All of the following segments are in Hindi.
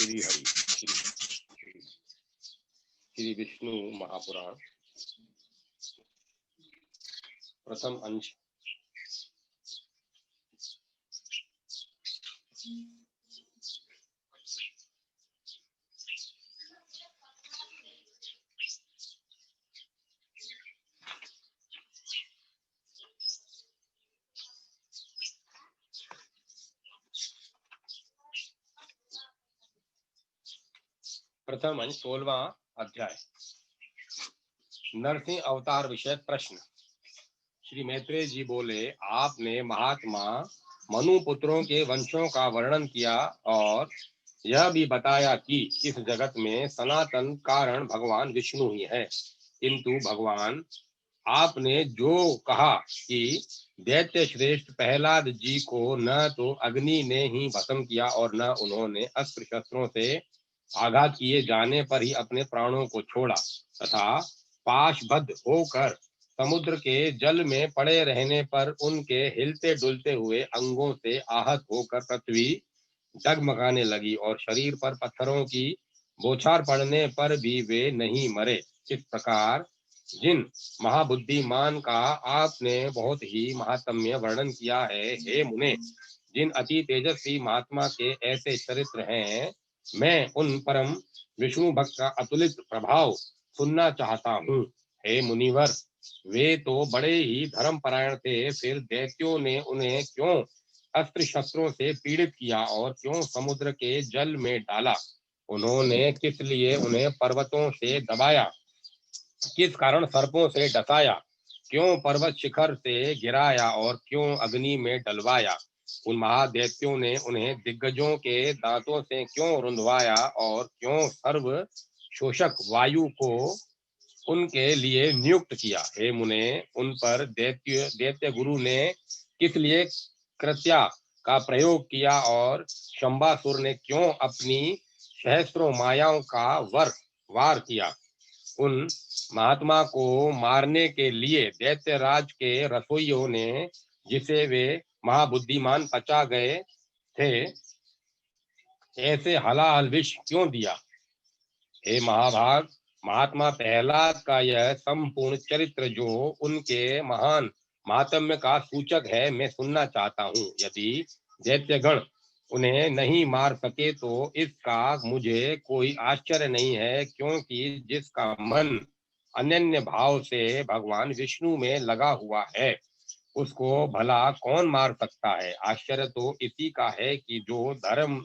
श्री हरि श्री विष्णु महापुराण प्रथम अंश। प्रथम अंश 16वां अध्याय। नरसिंह अवतार विषय प्रश्न। श्री मैत्रेय जी बोले, आपने महात्मा मनु पुत्रों के वंशों का वर्णन किया और यह भी बताया कि इस जगत में सनातन कारण भगवान विष्णु ही है। किंतु भगवान, आपने जो कहा कि दैत्य श्रेष्ठ प्रहलाद जी को न तो अग्नि ने ही भस्म किया और न उन्होंने अस्त्र शस्त्रों से आघात किए जाने पर ही अपने प्राणों को छोड़ा, तथा पाशबद्ध होकर समुद्र के जल में पड़े रहने पर उनके हिलते डुलते हुए अंगों से आहत होकर पृथ्वी डगमगाने लगी और शरीर पर पत्थरों की बौछार पड़ने पर भी वे नहीं मरे। इस प्रकार जिन महाबुद्धिमान का आपने बहुत ही महात्म्य वर्णन किया है, हे मुने, जिन अति तेजस्वी महात्मा के ऐसे चरित्र हैं, मैं उन परम विष्णु भक्त का अतुलित प्रभाव सुनना चाहता हूँ। हे मुनिवर, वे तो बड़े ही धर्मपरायण थे, फिर दैत्यों ने उन्हें क्यों अस्त्र शस्त्रों से पीड़ित किया और क्यों समुद्र के जल में डाला? उन्होंने किस लिए उन्हें पर्वतों से दबाया? किस कारण सर्पों से डसाया? क्यों पर्वत शिखर से गिराया और क्यों अग्नि में डलवाया? उन महादैत्यों ने उन्हें दिग्गजों के दांतों से क्यों रुंधवाया और क्यों सर्व शोषक वायु को उनके लिए नियुक्त किया? हे मुने, उन पर दैत्य गुरु ने किस लिए कृत्या का प्रयोग किया और शंबासुर ने क्यों अपनी सहस्त्रों मायाओं का वार किया? उन महात्मा को मारने के लिए दैत्यराज के रसोइयों ने, जिसे वे महाबुद्धिमान पचा गए थे, ऐसे हलाहल विष क्यों दिया? हे महाभाग, महात्मा प्रहलाद का यह संपूर्ण चरित्र जो उनके महान महात्म्य का सूचक है, मैं सुनना चाहता हूँ। यदि दैत्यगण उन्हें नहीं मार सके तो इसका मुझे कोई आश्चर्य नहीं है, क्योंकि जिसका मन अनन्य भाव से भगवान विष्णु में लगा हुआ है, उसको भला कौन मार सकता है? आश्चर्य तो इसी का है कि जो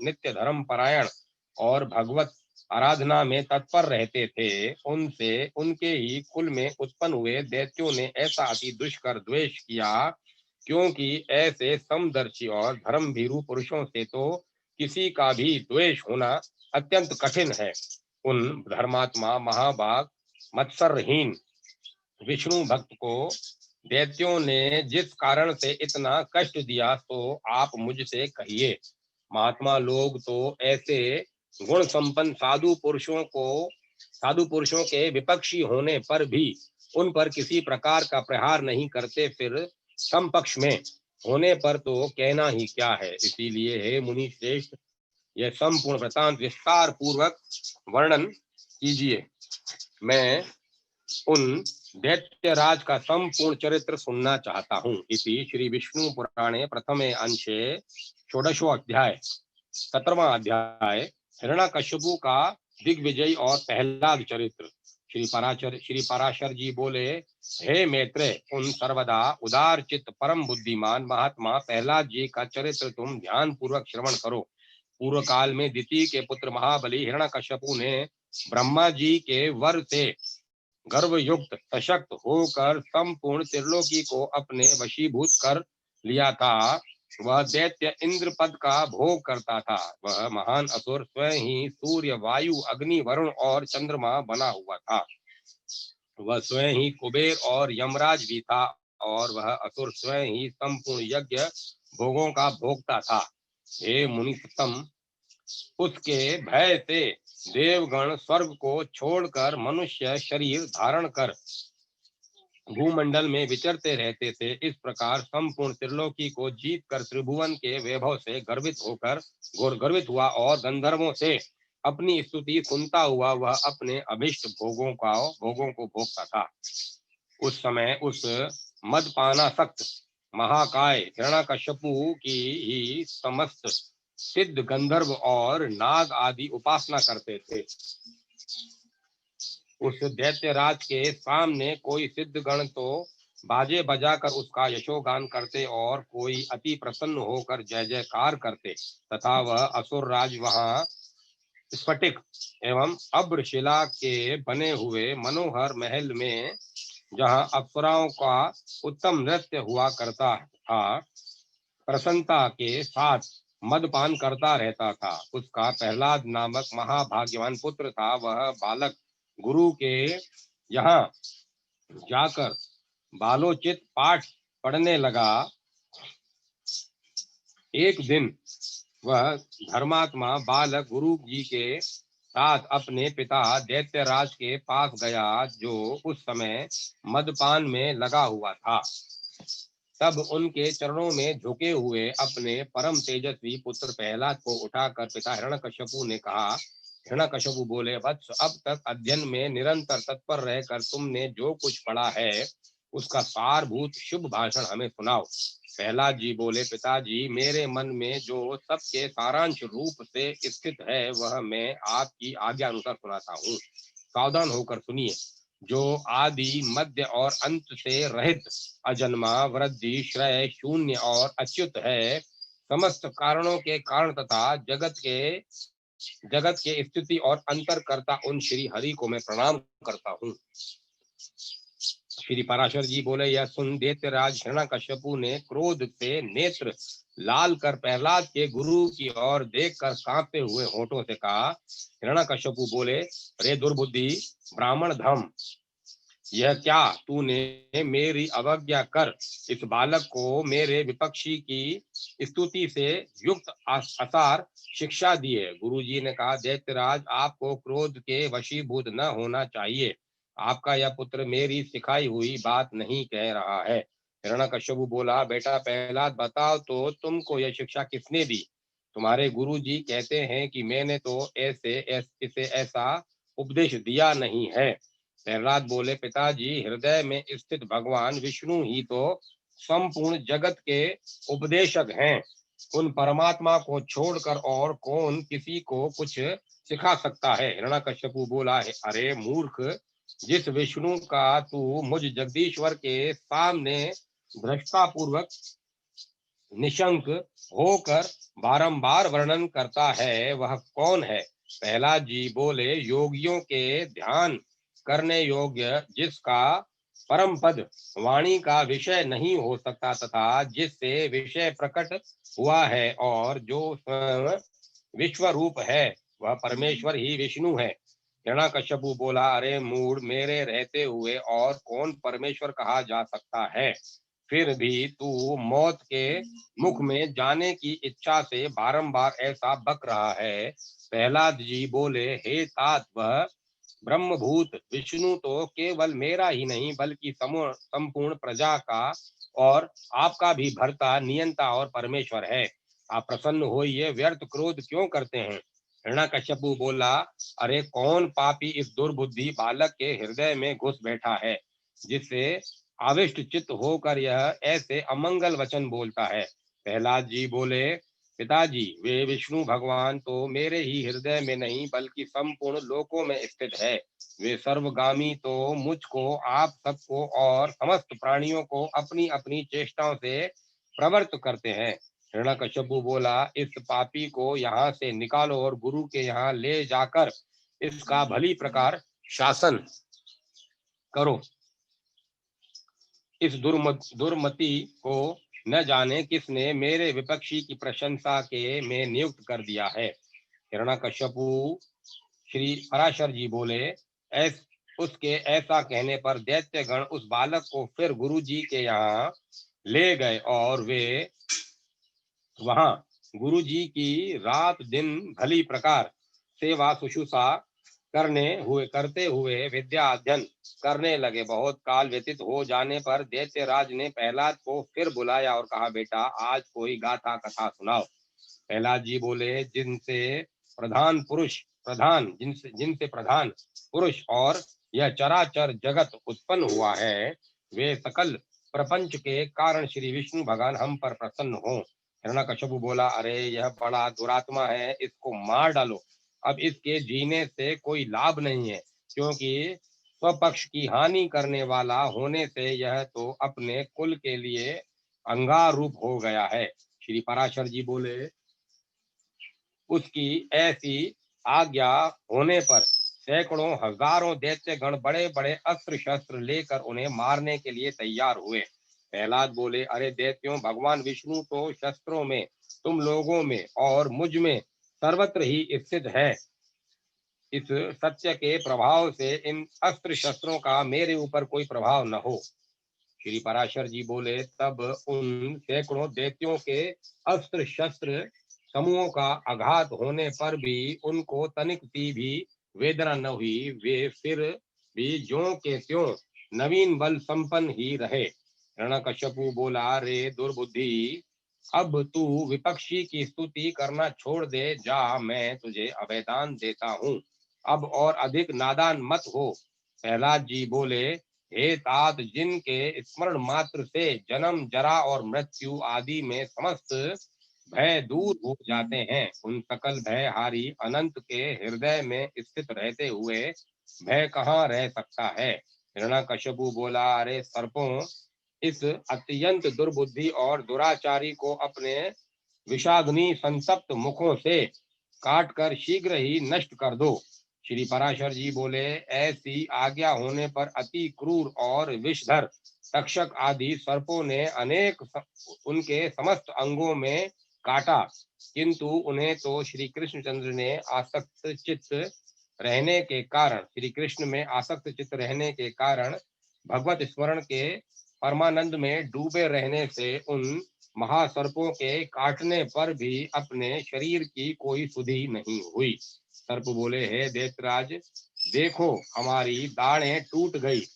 नित्य धर्म परायण और भगवत आराधना में तत्पर रहते थे, उनसे उनके ही कुल में उत्पन्न हुए दैत्यों ने ऐसा अति दुष्कर द्वेष किया, क्योंकि ऐसे समदर्शी और धर्मभीरु पुरुषों से तो किसी का भी द्वेष होना अत्यंत कठिन है। उन धर्मात्मा महाभाग मत्सरहीन विष्णु भक्त को दैत्यों ने जिस कारण से इतना कष्ट दिया, तो आप मुझसे कहिए। महात्मा लोग तो ऐसे गुण संपन्न साधु पुरुषों के विपक्षी होने पर भी उन पर किसी प्रकार का प्रहार नहीं करते, फिर समपक्ष में होने पर तो कहना ही क्या है। इसीलिए हे मुनि श्रेष्ठ, यह संपूर्ण वृतांत विस्तार पूर्वक वर्णन कीजिए। मैं उन दैत्यराज का संपूर्ण चरित्र सुनना चाहता हूँ। इति श्री विष्णु पुराणे प्रथमे अंशे षोडशो अध्याय। 17वां अध्याय हिरण्यकश्यपु का दिग्विजय और प्रहलाद चरित्र। श्री पराशर जी बोले, हे मैत्रेय, उन सर्वदा उदार चित्त परम बुद्धिमान महात्मा प्रहलाद जी का चरित्र तुम ध्यान पूर्वक श्रवण करो। पूर्व काल में दिति के पुत्र महाबली हिरण्यकश्यपु ने ब्रह्मा जी के वर से गर्वयुक्त सशक्त होकर संपूर्ण त्रिलोकी को अपने वशीभूत कर लिया था। वह दैत्य इंद्र पद का भोग करता था। वह महान असुर स्वयं ही सूर्य, वायु, अग्नि, वरुण और चंद्रमा बना हुआ था। वह स्वयं ही कुबेर और यमराज भी था, और वह असुर स्वयं ही संपूर्ण यज्ञ भोगों का भोगता था। हे मुनिसत्तम, उसके भय से देवगण स्वर्ग को छोड़कर मनुष्य शरीर धारण कर भूमंडल में विचरते रहते थे। इस प्रकार संपूर्ण त्रिलोकी को जीतकर त्रिभुवन के वैभव से गर्वित हुआ और गंधर्वों से अपनी स्तुति सुनता हुआ वह अपने अभिष्ट भोगों को भोगता था। उस समय उस मदपानासक्त महाकाय हिरण्यकश्यपु की ही समस्त सिद्ध गंधर्व और नाग आदि उपासना करते थे। उस दैत्यराज के सामने कोई सिद्ध गण तो बाजे बजाकर उसका यशोगान करते और कोई अति प्रसन्न होकर जय जयकार करते, तथा वह असुर राज वहां स्फटिक एवं अब्रशिला के बने हुए मनोहर महल में, जहां अप्सराओं का उत्तम नृत्य हुआ करता था, प्रसन्नता के साथ मदपान करता रहता था। उसका प्रहलाद नामक महाभाग्यवान पुत्र था। वह बालक गुरु के यहाँ जाकर बालोचित पाठ पढ़ने लगा। एक दिन वह धर्मात्मा बालक गुरु जी के साथ अपने पिता दैत्यराज के पास गया, जो उस समय मदपान में लगा हुआ था। तब उनके चरणों में झुके हुए अपने परम तेजस्वी पुत्र प्रहलाद को उठाकर पिता हिरण्यकश्यपु ने कहा। हिरण्यकश्यपु बोले, वत्स, अब तक अध्ययन में निरंतर तत्पर रहकर तुमने जो कुछ पढ़ा है उसका सारभूत शुभ भाषण हमें सुनाओ। प्रहलाद जी बोले, पिताजी, मेरे मन में जो सबके सारांश रूप से स्थित है वह मैं आपकी आज्ञा अनुसार सुनाता हूँ। सावधान होकर सुनिए। जो आदि मध्य और अंत से रहित, अजन्मा, वृद्धि, श्रय, शून्य और अच्युत है, समस्त कारणों के कारण तथा जगत के स्थिति और अंतर करता उन श्री हरि को मैं प्रणाम करता हूँ। श्री पराशर जी बोले, यह सुन दैत्यराज हिरण्यकश्यपु ने क्रोध से नेत्र लाल कर प्रहलाद के गुरु की ओर देखकर कांपते हुए होठों से कहा। हिरण्यकश्यपु बोले, रे दुर्बुद्धि ब्राह्मण धम, यह क्या तूने मेरी अवज्ञा कर इस बालक को मेरे विपक्षी की स्तुति से युक्त असार शिक्षा दी है। गुरु जी ने कहा, दैत्यराज, आपको क्रोध के वशीभूत न होना चाहिए। आपका यह पुत्र मेरी सिखाई हुई बात नहीं कह रहा है। हिरण्यकश्यपु बोला, बेटा प्रहलाद, बताओ तो तुमको यह शिक्षा किसने दी? तुम्हारे गुरु जी कहते हैं कि मैंने तो इसे ऐसा उपदेश दिया नहीं है। प्रहलाद बोले, पिताजी, हृदय में स्थित भगवान विष्णु ही तो संपूर्ण जगत के उपदेशक हैं। उन परमात्मा को छोड़कर और कौन किसी को कुछ सिखा सकता है? हिरण्यकश्यपु बोला है, अरे मूर्ख, जिस विष्णु का तू मुझ जगदीश्वर के सामने भ्रष्टापूर्वक निशंक होकर बारंबार वर्णन करता है, वह कौन है? प्रहलाद जी बोले, योगियों के ध्यान करने योग्य, जिसका परम पद वाणी का विषय नहीं हो सकता तथा जिससे विषय प्रकट हुआ है, और जो स्वयं विश्व रूप है, वह परमेश्वर ही विष्णु है। हिरण्यकश्यपु बोला, अरे मूढ़, मेरे रहते हुए और कौन परमेश्वर कहा जा सकता है? फिर भी तू मौत के मुख में जाने की इच्छा से बारंबार ऐसा बक रहा है। प्रहलाद जी बोले, हे तात, वह ब्रह्मभूत विष्णु तो केवल मेरा ही नहीं बल्कि संपूर्ण प्रजा का और आपका भी भरता, नियंता और परमेश्वर है। आप प्रसन्न होइए, व्यर्थ क्रोध क्यों करते हैं? हिरण्यकश्यपु बोला, अरे कौन पापी इस दुर्बुद्धि बालक के हृदय में घुस बैठा है, जिससे आविष्ट चित्त होकर यह ऐसे अमंगल वचन बोलता है? प्रहलाद जी बोले, पिताजी, वे विष्णु भगवान तो मेरे ही हृदय में नहीं बल्कि संपूर्ण लोकों में स्थित है। वे सर्वगामी तो मुझको, आप सबको और समस्त प्राणियों को अपनी अपनी चेष्टाओं से प्रवृत्त करते हैं। हिरण्यकश्यपु बोला, इस पापी को यहाँ से निकालो और गुरु के यहाँ ले जाकर इसका भली प्रकार शासन करो। इस दुर्मति को न जाने किसने मेरे विपक्षी की प्रशंसा के में नियुक्त कर दिया है। हिरण्यकश्यपु श्री पराशर जी बोले, उसके ऐसा कहने पर दैत्यगण उस बालक को फिर गुरु जी के यहाँ ले गए और वे वहां गुरु जी की रात दिन भली प्रकार सेवा शुश्रूषा करते हुए विद्या अध्ययन करने लगे। बहुत काल व्यतीत हो जाने पर दैत्यराज ने प्रहलाद को फिर बुलाया और कहा, बेटा, आज कोई गाथा कथा सुनाओ। प्रहलाद जी बोले, जिनसे प्रधान पुरुष प्रधान जिनसे प्रधान पुरुष और यह चराचर जगत उत्पन्न हुआ है, वे सकल प्रपंच के कारण श्री विष्णु भगवान हम पर प्रसन्न हो। हिरण्यकश्यप बोला, अरे यह बड़ा दुरात्मा है, इसको मार डालो। अब इसके जीने से कोई लाभ नहीं है, क्योंकि स्वपक्ष की हानि करने वाला होने से यह तो अपने कुल के लिए अंगारूप हो गया है। श्री पराशर जी बोले, उसकी ऐसी आज्ञा होने पर सैकड़ों हजारों दैत्य गण बड़े बड़े अस्त्र शस्त्र लेकर उन्हें मारने के लिए तैयार हुए। प्रहलाद बोले, अरे दैत्यों, भगवान विष्णु तो शस्त्रों में, तुम लोगों में और मुझ में सर्वत्र ही स्थित है। इस सत्य के प्रभाव से इन अस्त्र शस्त्रों का मेरे ऊपर कोई प्रभाव न हो। श्री पराशर जी बोले, तब उन सैकड़ों दैत्यों के अस्त्र शस्त्र समूहों का आघात होने पर भी उनको तनिक सी भी वेदना न हुई। वे फिर भी ज्यों के त्यों नवीन बल संपन्न ही रहे। हिरण्यकश्यपु बोला, रे दुर्बुद्धि, अब तू विपक्षी की स्तुति करना छोड़ दे, जा, मैं तुझे अभयदान देता हूँ। अब और अधिक नादान मत हो। प्रहलाद जी बोले, हे तात, जिनके स्मरण मात्र से जन्म जरा और मृत्यु आदि में समस्त भय दूर हो जाते हैं, उन सकल भयहारी अनंत के हृदय में स्थित रहते हुए भय कहाँ रह सकता है। हिरण्यकश्यपु बोला, अरे सर्पों, इस अत्यंत दुर्बुद्धि और दुराचारी को अपने विषाग्नि संतप्त मुखों से काटकर शीघ्र ही नष्ट कर दो। श्री पराशर जी बोले, ऐसी आज्ञा होने पर अति क्रूर और विषधर तक्षक आदि सर्पों ने अनेक उनके समस्त अंगों में काटा, किंतु उन्हें तो श्री कृष्णचंद्र ने आसक्त चित्त रहने के कारण श्री कृष्ण में आसक्त चित्त रहने के कारण भगवत स्मरण के परमानंद में डूबे रहने से उन महासर्पों के काटने पर भी अपने शरीर की कोई सुधि नहीं हुई। सर्प बोले, हे दैत्यराज, देखो हमारी दाढ़ें टूट गई,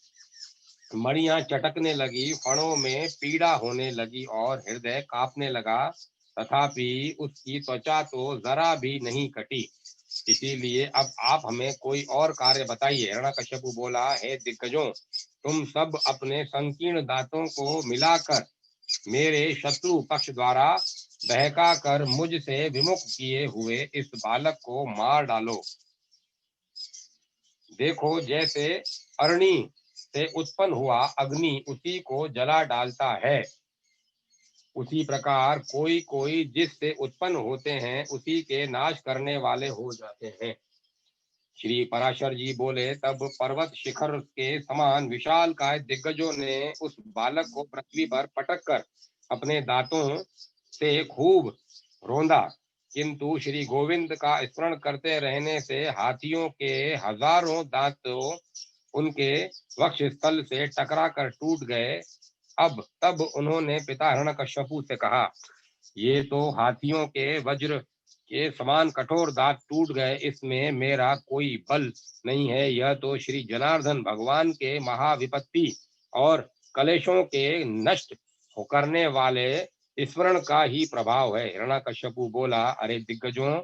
मणियां चटकने लगी, फणों में पीड़ा होने लगी और हृदय कांपने लगा, तथापि उसकी त्वचा तो जरा भी नहीं कटी। इसीलिए अब आप हमें कोई और कार्य बताइए। हिरण्यकश्यपु बोला, हे दिग्गजों, तुम सब अपने संकीर्ण दांतों को मिलाकर मेरे शत्रु पक्ष द्वारा बहका कर मुझसे विमुख किए हुए इस बालक को मार डालो। देखो, जैसे अरणि से उत्पन्न हुआ अग्नि उसी को जला डालता है, उसी प्रकार कोई कोई जिससे उत्पन्न होते हैं उसी के नाश करने वाले हो जाते हैं। श्री पराशर जी बोले, तब पर्वत शिखर के समान विशाल काय दिग्गजों ने उस बालक को पृथ्वी पर पटक कर अपने दांतों से खूब रोंदा, किंतु श्री गोविंद का स्मरण करते रहने से हाथियों के हजारों दांतों उनके वक्ष स्थल से टकरा कर टूट गए। अब तब उन्होंने पिता हिरण्यकश्यपु से कहा, ये तो हाथियों के वज्र के समान कठोर दांत टूट गए, इसमें मेरा कोई बल नहीं है, यह तो श्री जनार्दन भगवान के महाविपत्ति और कलेशों के नष्ट करने वाले स्मरण का ही प्रभाव है। हिरण्यकश्यपु बोला, अरे दिग्गजों,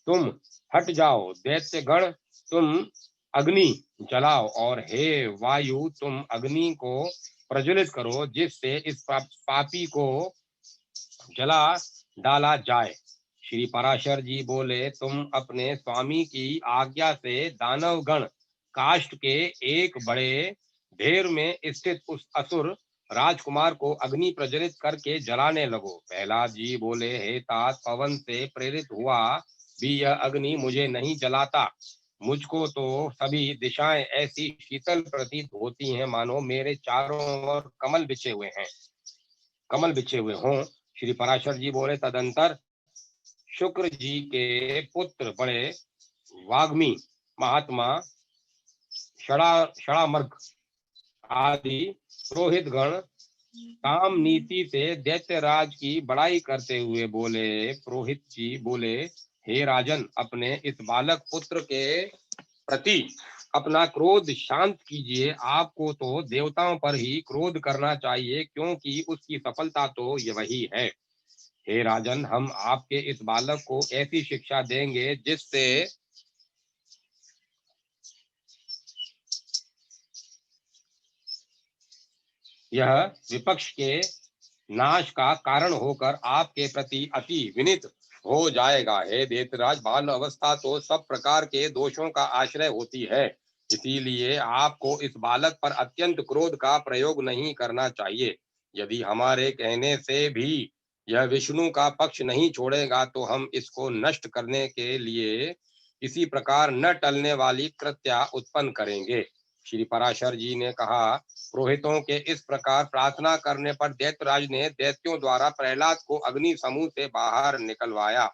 तुम हट जाओ, दैत्य गण तुम अग्नि जलाओ, और हे वायु, तुम अग्नि को प्रज्वलित करो, जिससे इस पापी को जला डाला जाए। श्री पराशर जी बोले, तुम अपने स्वामी की आज्ञा से दानव गण काष्ठ के एक बड़े ढेर में स्थित उस असुर राजकुमार को अग्नि प्रज्वलित करके जलाने लगो। प्रहलाद जी बोले, हे तात, पवन से प्रेरित हुआ भी यह अग्नि मुझे नहीं जलाता। मुझको तो सभी दिशाएं ऐसी शीतल प्रतीत होती हैं, मानो मेरे चारों ओर कमल बिछे हुए हों। श्री पराशर जी बोले, तदंतर शुक्र जी के पुत्र बड़े वाग्मी महात्मा षड़ामर्क आदि पुरोहित गण काम नीति से दैत्यराज की बड़ाई करते हुए बोले। पुरोहित जी बोले, हे राजन, अपने इस बालक पुत्र के प्रति अपना क्रोध शांत कीजिए। आपको तो देवताओं पर ही क्रोध करना चाहिए, क्योंकि उसकी सफलता तो ये वही है। हे राजन, हम आपके इस बालक को ऐसी शिक्षा देंगे जिससे यह विपक्ष के नाश का कारण होकर आपके प्रति अति विनीत हो जाएगा। हे दैत्यराज, बाल अवस्था तो सब प्रकार के दोषों का आश्रय होती है, इसीलिए आपको इस बालक पर अत्यंत क्रोध का प्रयोग नहीं करना चाहिए। यदि हमारे कहने से भी यह विष्णु का पक्ष नहीं छोड़ेगा तो हम इसको नष्ट करने के लिए इसी प्रकार न टलने वाली कृत्या उत्पन्न करेंगे। श्री पराशर जी ने कहा, पुरोहितों के इस प्रकार प्रार्थना करने पर दैत्यराज ने दैत्यों द्वारा प्रहलाद को अग्नि समूह से बाहर निकलवाया।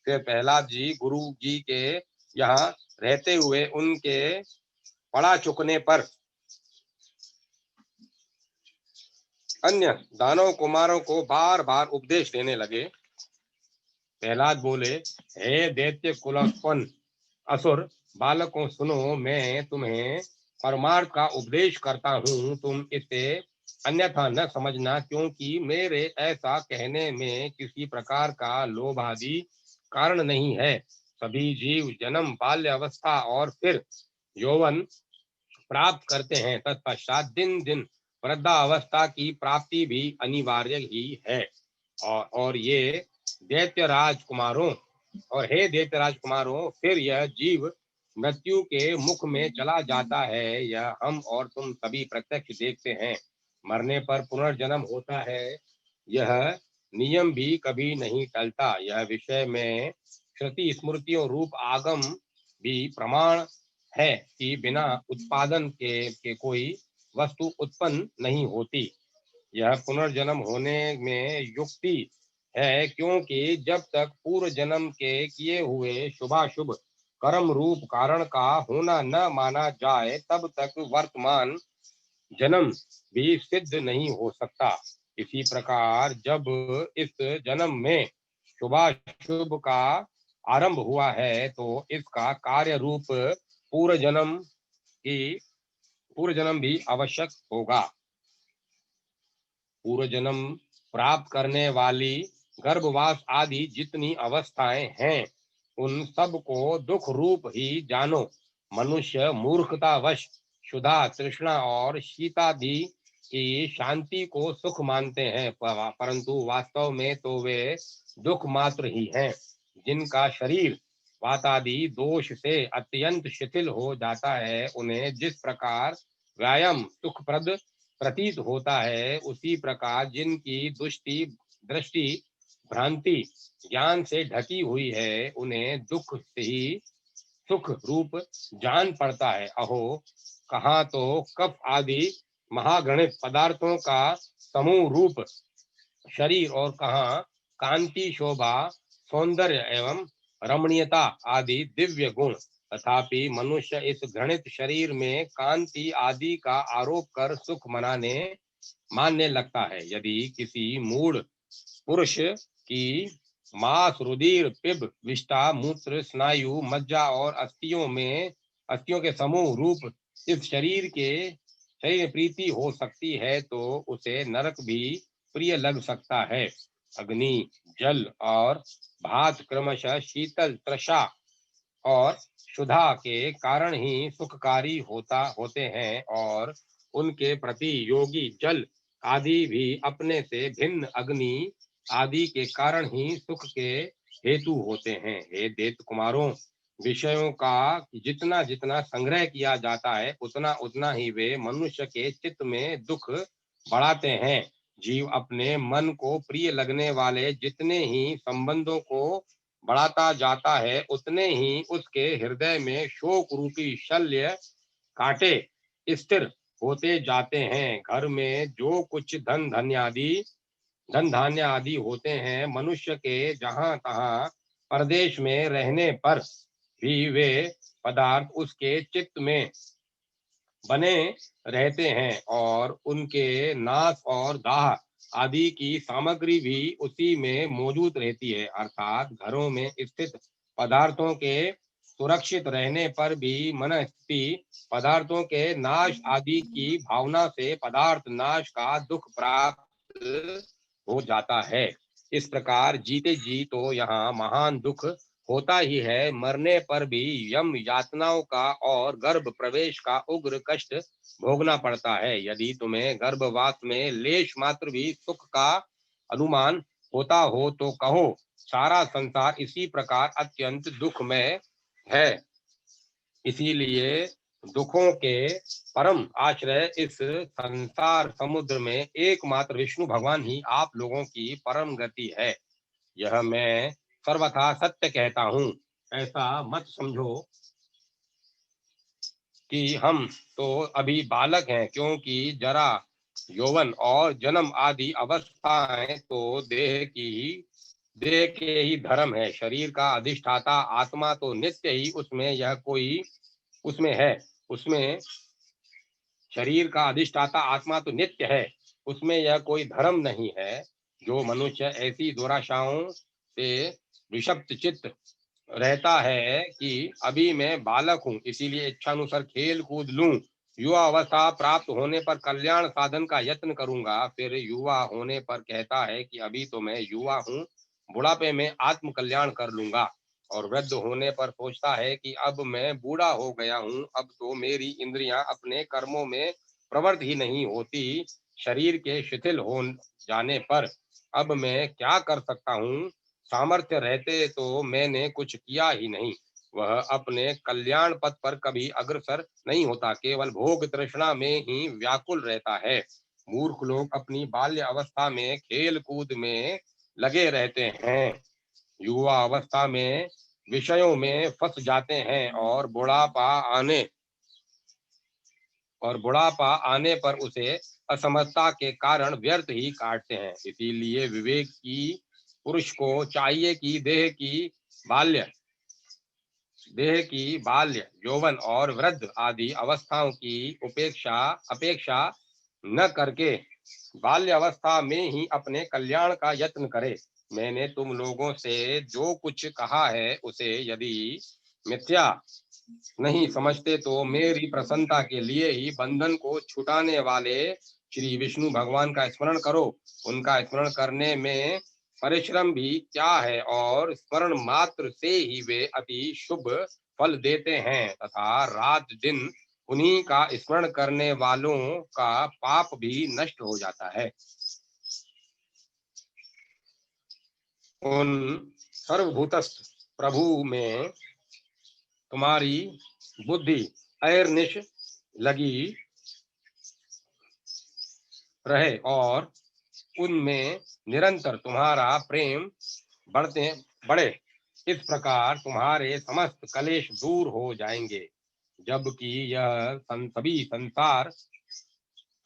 फिर प्रहलाद जी गुरु जी के यहाँ रहते हुए उनके पड़ा चुकने पर अन्य दानव कुमारों को बार बार उपदेश देने लगे। प्रहलाद बोले, हे दैत्य कुलोत्पन्न असुर बालकों, सुनो, मैं तुम्हें परमार्थ का उपदेश करता हूँ, तुम इसे अन्यथा न समझना, क्योंकि मेरे ऐसा कहने में किसी प्रकार का लोभ आदि कारण नहीं है। सभी जीव जन्म, बाल्य अवस्था और फिर यौवन प्राप्त करते हैं, तत्पश्चात दिन दिन वृद्धावस्था की प्राप्ति भी अनिवार्य ही है। और ये दैत्य राजकुमारों और हे दैत्य राजकुमारों, फिर यह जीव मृत्यु के मुख में चला जाता है, यह हम और तुम सभी प्रत्यक्ष देखते हैं। मरने पर पुनर्जन्म होता है, यह नियम भी कभी नहीं टलता। यह विषय में श्रुति स्मृतियों रूप आगम भी प्रमाण है कि बिना उत्पादन के कोई वस्तु उत्पन्न नहीं होती। यह पुनर्जन्म होने में युक्ति है, क्योंकि जब तक पूर्व जन्म के किए हुए शुभाशुभ कर्म रूप कारण का होना न माना जाए, तब तक वर्तमान जन्म भी सिद्ध नहीं हो सकता। इसी प्रकार जब इस जन्म में शुभाशुभ का आरंभ हुआ है, तो इसका कार्य रूप पूर्व जन्म भी आवश्यक होगा। पूर्व जन्म प्राप्त करने वाली गर्भवास आदि जितनी अवस्थाएं हैं, उन सब को दुख रूप ही जानो। मनुष्य मूर्खतावश क्षुधा, तृष्णा और शीतादि की शांति को सुख मानते हैं, परंतु वास्तव में तो वे दुख मात्र ही हैं। जिनका शरीर वातादि दोष से अत्यंत शिथिल हो जाता है, उन्हें जिस प्रकार व्यायाम सुखप्रद प्रतीत होता है, उसी प्रकार जिनकी दृष्टि भ्रांति ज्ञान से ढकी हुई है, उन्हें दुख से ही सुख रूप जान पड़ता है। अहो, कहाँ तो कफ आदि महागणित पदार्थों का समूह रूप शरीर और कहाँ कांति, शोभा, सौंदर्य एवं रमणीयता आदि दिव्य गुण। तथापि मनुष्य इस घृणित शरीर में कांति आदि का आरोप कर सुख मानने लगता है। यदि किसी मूढ़ पुरुष की मांस, रुधिर, पिब, विष्ठा, मूत्र, स्नायु, मज्जा और अस्थियों के समूह रूप इस शरीर में प्रीति हो सकती है, तो उसे नरक भी प्रिय लग सकता है। अग्नि, जल और भात क्रमशः शीतल, तृषा और क्षुधा के कारण ही सुखकारी होते हैं, और उनके प्रति योगी जल आदि भी अपने से भिन्न अग्नि आदि के कारण ही सुख के हेतु होते हैं। हे दैत्य कुमारों, विषयों का जितना जितना संग्रह किया जाता है, उतना उतना ही वे मनुष्य के चित्त में दुख बढ़ाते हैं। जीव अपने मन को प्रिय लगने वाले जितने ही संबंधों को बढ़ाता जाता है, उतने ही उसके हृदय में शोक रूपी शल्य कांटे स्थिर होते जाते हैं। घर में जो कुछ धन धान्य आदि होते हैं, मनुष्य के जहाँ तहाँ प्रदेश में रहने पर भी वे पदार्थ उसके चित्त में बने रहते हैं, और उनके नाश और दाह आदि की सामग्री भी उसी में मौजूद रहती है। अर्थात घरों में स्थित पदार्थों के सुरक्षित रहने पर भी मन स्थिति पदार्थों के नाश आदि की भावना से पदार्थ नाश का दुख प्राप्त हो जाता है। इस प्रकार जीते जी तो यहाँ महान दुख होता ही है, मरने पर भी यम यातनाओं का और गर्भ प्रवेश का उग्र कष्ट भोगना पड़ता है। यदि तुम्हें गर्भवास में लेश मात्र भी सुख का अनुमान होता हो तो कहो, सारा संसार इसी प्रकार अत्यंत दुखमय है। इसीलिए दुखों के परम आश्रय इस संसार समुद्र में एकमात्र विष्णु भगवान ही आप लोगों की परम गति है। यह मैं सर्वथा सत्य कहता हूँ। ऐसा मत समझो कि हम तो अभी बालक हैं, क्योंकि जरा, यौवन और जन्म आदि अवस्थाएं तो देह के ही धर्म है। शरीर का अधिष्ठाता आत्मा तो नित्य ही उसमें है। उसमें शरीर का अधिष्ठाता आत्मा तो नित्य है, उसमें यह कोई धर्म नहीं है। जो मनुष्य ऐसी दुराशाओं से विषप्त चित्त रहता है कि अभी मैं बालक हूँ, इसीलिए इच्छानुसार खेल कूद लूं, युवा अवस्था प्राप्त होने पर कल्याण साधन का यत्न करूंगा, फिर युवा होने पर कहता है कि अभी तो मैं युवा हूँ, बुढ़ापे में आत्म कल्याण कर लूंगा, और वृद्ध होने पर सोचता है कि अब मैं बूढ़ा हो गया हूँ, अब तो मेरी इंद्रियां अपने कर्मों में प्रवृत्त ही नहीं होती, शरीर के शिथिल हो जाने पर अब मैं क्या कर सकता हूँ, सामर्थ्य रहते तो मैंने कुछ किया ही नहीं। वह अपने कल्याण पथ पर कभी अग्रसर नहीं होता, केवल भोग तृष्णा में ही व्याकुल रहता है। मूर्ख लोग अपनी बाल्य अवस्था में खेल कूद में लगे रहते हैं, युवा अवस्था में विषयों में फंस जाते हैं, और बुढ़ापा आने पर उसे असमर्थता के कारण व्यर्थ ही काटते हैं। इसीलिए विवेक की पुरुष को चाहिए कि देह की बाल्य, यौवन और वृद्ध आदि अवस्थाओं की अपेक्षा न करके बाल्य अवस्था में ही अपने कल्याण का यत्न करे। मैंने तुम लोगों से जो कुछ कहा है उसे यदि मिथ्या नहीं समझते तो मेरी प्रसन्नता के लिए ही बंधन को छुटाने वाले श्री विष्णु भगवान का स्मरण करो। उनका स्मरण करने में परिश्रम भी क्या है, और स्मरण मात्र से ही वे अति शुभ फल देते हैं, तथा रात दिन उन्हीं का स्मरण करने वालों का पाप भी नष्ट हो जाता है। उन सर्वभूतस्थ प्रभु में तुम्हारी बुद्धि अहर्निश लगी रहे, और उनमें निरंतर तुम्हारा प्रेम बढ़े। इस प्रकार तुम्हारे समस्त कलेश दूर हो जाएंगे। जबकि यह सभी संसार